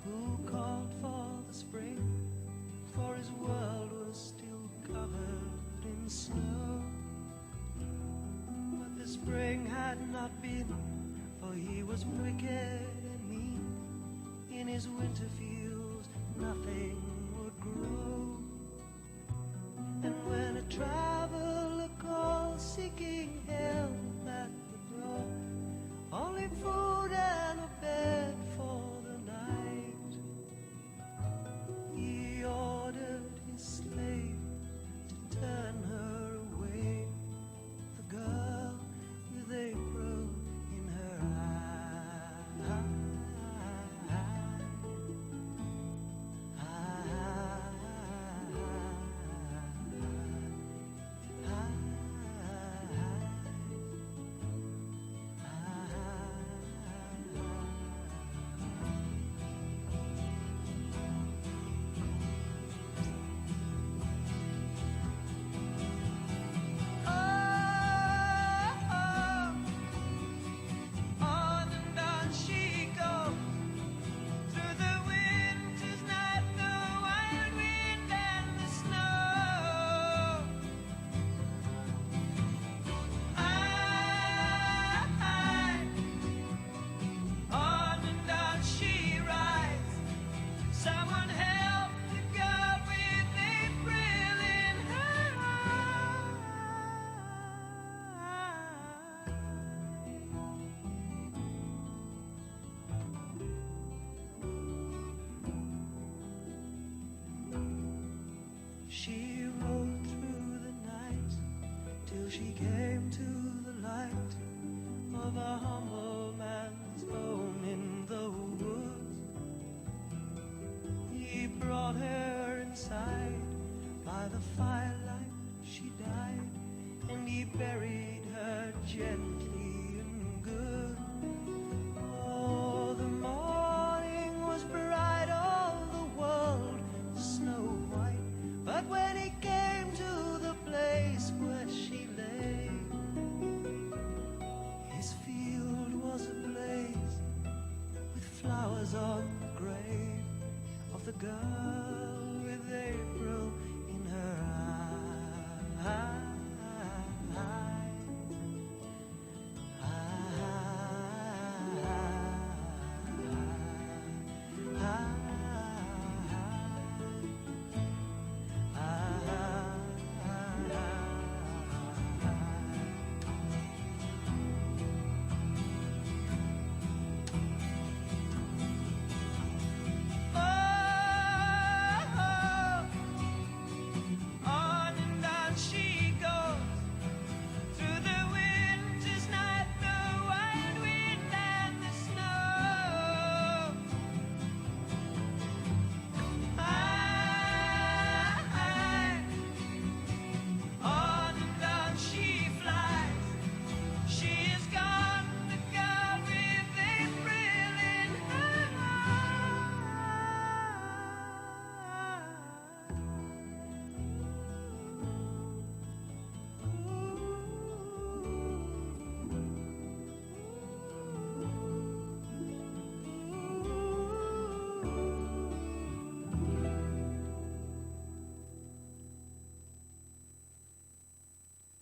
who called for the spring, for his world was still covered in snow. But the spring had not been, for he was wicked and mean. In his winter fields nothing would grow. And when a traveler called seeking help at the door, only food and a bed for the night, he ordered his slave to turn her away, the girl with April in her eye. On and on she goes, through the winter's night, the wild wind and the snow. On and on she rides. Someone help the girl with April in her eye. She rode through the night till she came to the light of a humble man's home in the woods. He brought her inside, by the firelight she died, and he buried her gently and good. Oh, the morning was bright, all the world was snow white, but when he came to the place where she lay, his field was ablaze with flowers on the grave of the girl with April in her eye. On and on she goes, through the winter's night, the wild wind and the snow. On and on she flies. She is gone, the girl with April in her eye.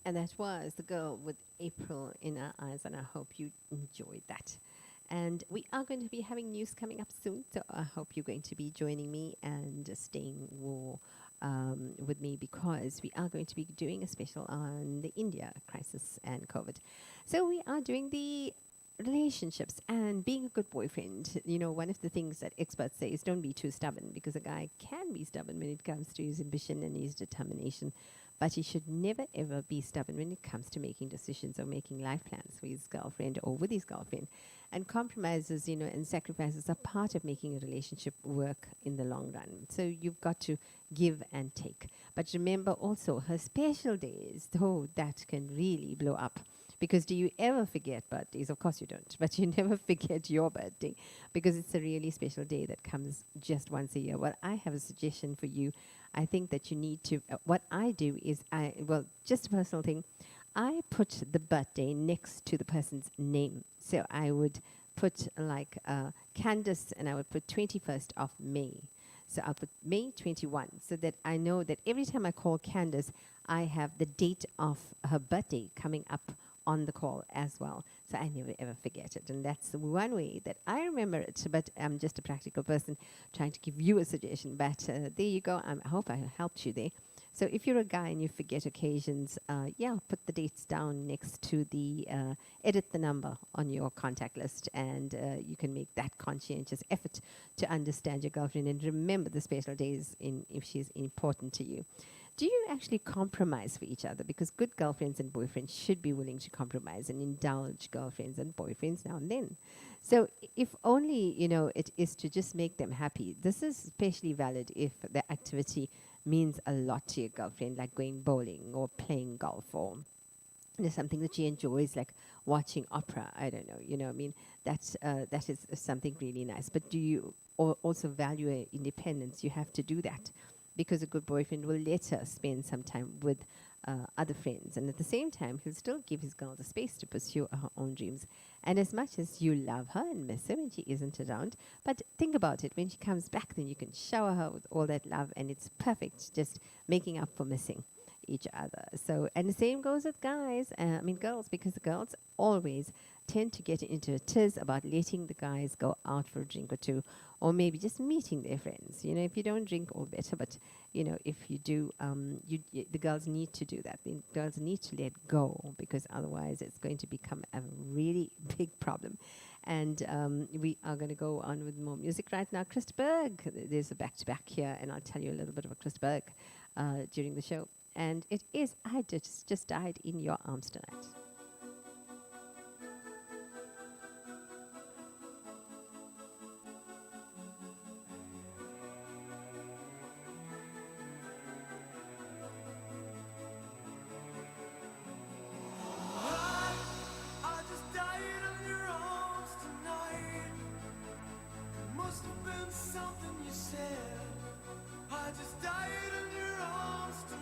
And that was The Girl with April in Our Eyes, and I hope you enjoyed that. And we are going to be having news coming up soon, so I hope you're going to be joining me and staying with me, because we are going to be doing a special on the India crisis and COVID. So we are doing the relationships and being a good boyfriend. You know, one of the things that experts say is don't be too stubborn, because a guy can be stubborn when it comes to his ambition and his determination. But he should never ever be stubborn when it comes to making decisions or making life plans for his girlfriend or with his girlfriend. And compromises, you know, and sacrifices are part of making a relationship work in the long run. So you've got to give and take. But remember also her special days, though that can really blow up Because do you ever forget birthdays? Of course you don't, but you never forget your birthday because it's a really special day that comes just once a year. Well, I have a suggestion for you. I think that you need to, what I do is just a personal thing. I put the birthday next to the person's name. So I would put like Candace, and I would put 21st of May. So I'll put May 21 so that I know that every time I call Candace, I have the date of her birthday coming up on the call as well. So I never ever forget it. And that's the one way that I remember it. But I'm just a practical person trying to give you a suggestion. But there you go. I hope I helped you there. So if you're a guy and you forget occasions, put the dates down next to the, edit the number on your contact list, and you can make that conscientious effort to understand your girlfriend and remember the special days if she's important to you. Do you actually compromise for each other? Because good girlfriends and boyfriends should be willing to compromise and indulge girlfriends and boyfriends now and then. So if only, it is to just make them happy. This is especially valid if the activity means a lot to your girlfriend, like going bowling or playing golf, or there's something that she enjoys, like watching opera. I don't know, that is something really nice. But do you also value her independence? You have to do that, because a good boyfriend will let her spend some time with other friends, and at the same time he'll still give his girl the space to pursue her own dreams. And as much as you love her and miss her when she isn't around, but think about it, when she comes back, then you can shower her with all that love, and it's perfect, just making up for missing each other. So, and the same goes with girls, because the girls always tend to get into a tiz about letting the guys go out for a drink or two, or maybe just meeting their friends. If you don't drink, all better, but if you do, the girls need to do that. The girls need to let go, because otherwise it's going to become a really big problem. And we are going to go on with more music right now. Chris Berg, there's a back-to-back here, and I'll tell you a little bit about Chris Berg during the show. And it is I Just Died in Your Arms Tonight. I just died in your arms tonight. It must have been something you said. I just died in your arms tonight.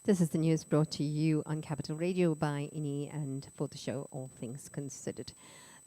This is the news brought to you on Capital Radio by Ini and for the show All Things Considered.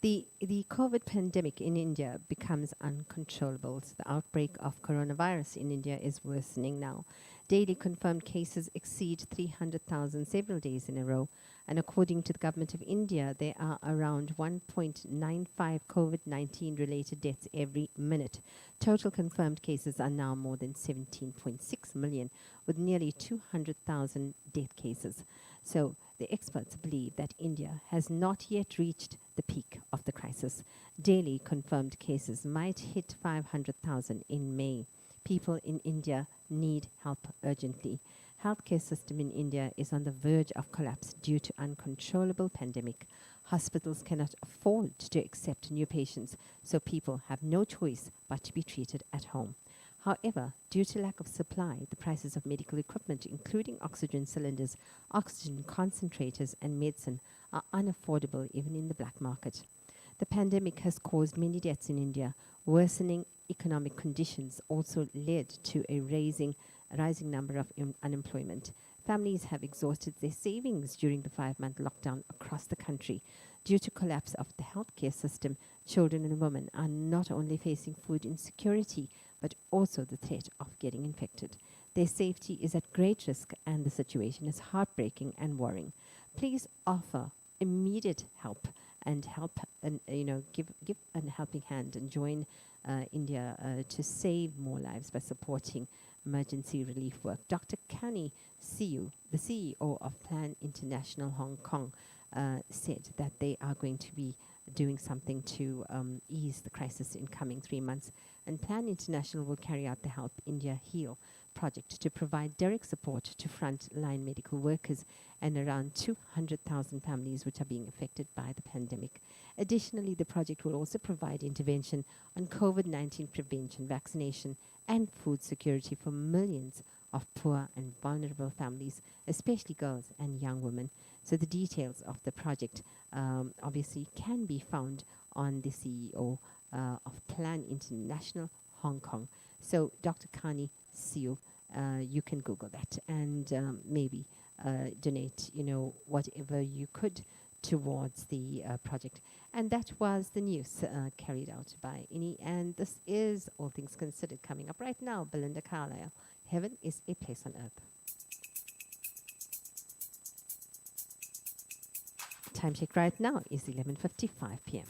The COVID pandemic in India becomes uncontrollable. So the outbreak of coronavirus in India is worsening now. Daily confirmed cases exceed 300,000 several days in a row. And according to the government of India, there are around 1.95 COVID-19 related deaths every minute. Total confirmed cases are now more than 17.6 million, with nearly 200,000 death cases. So the experts believe that India has not yet reached the peak of the crisis. Daily confirmed cases might hit 500,000 in May. People in India need help urgently. Healthcare system in India is on the verge of collapse due to uncontrollable pandemic. Hospitals cannot afford to accept new patients, so people have no choice but to be treated at home. However, due to lack of supply, the prices of medical equipment, including oxygen cylinders, oxygen concentrators, and medicine, are unaffordable even in the black market. The pandemic has caused many deaths in India. Worsening economic conditions also led to a rising number of unemployment. Families have exhausted their savings during the 5-month lockdown across the country. Due to collapse of the healthcare system, children and women are not only facing food insecurity, but also the threat of getting infected. Their safety is at great risk, and the situation is heartbreaking and worrying. Please offer immediate help and give a helping hand and join India to save more lives by supporting emergency relief work. Dr. Kani Siu, the CEO of Plan International Hong Kong, said that they are going to be doing something to ease the crisis in coming 3 months. And Plan International will carry out the Help India Heal project to provide direct support to frontline medical workers and around 200,000 families which are being affected by the pandemic. Additionally, the project will also provide intervention on COVID-19 prevention, vaccination, and food security for millions of poor and vulnerable families, especially girls and young women. So the details of the project obviously can be found on the CEO of Plan International Hong Kong. So Dr. Kani Siu, you can Google that and maybe donate, whatever you could towards the project. And that was the news carried out by Ini. And this is All Things Considered. Coming up right now, Belinda Carlisle, Heaven is a Place on Earth. Time check right now is 11:55 p.m.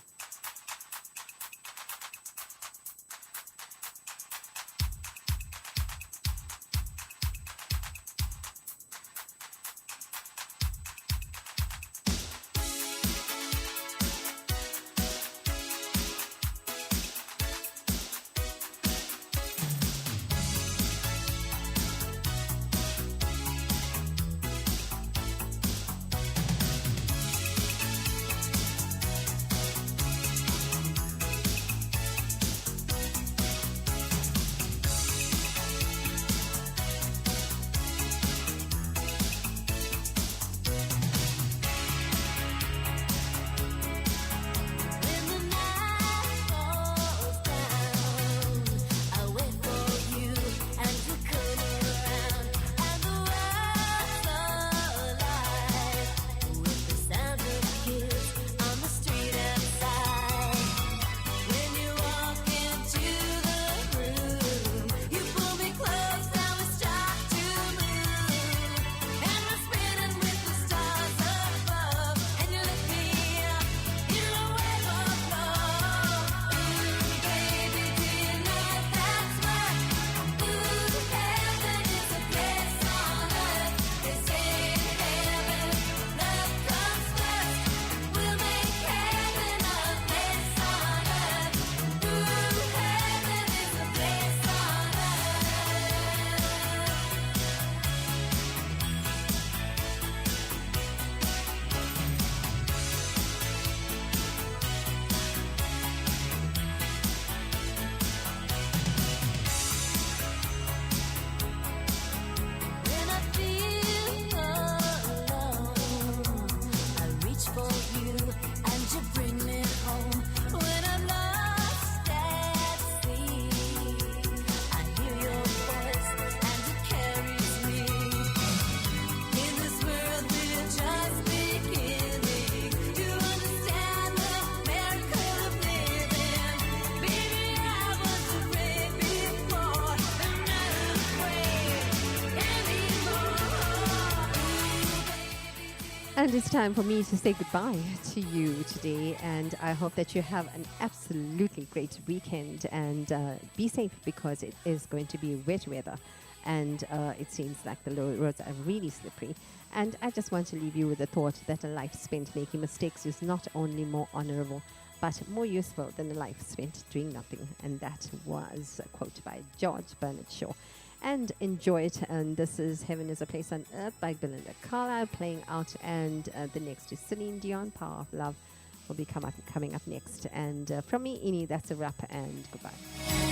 And it's time for me to say goodbye to you today. And I hope that you have an absolutely great weekend and be safe because it is going to be wet weather. And it seems like the roads are really slippery. And I just want to leave you with the thought that a life spent making mistakes is not only more honorable, but more useful than a life spent doing nothing. And that was a quote by George Bernard Shaw. And enjoy it. And this is Heaven is a Place on Earth by Belinda Carlisle playing out. And the next is Celine Dion, Power of Love, will be coming up next. And from me, Ini, that's a wrap and goodbye.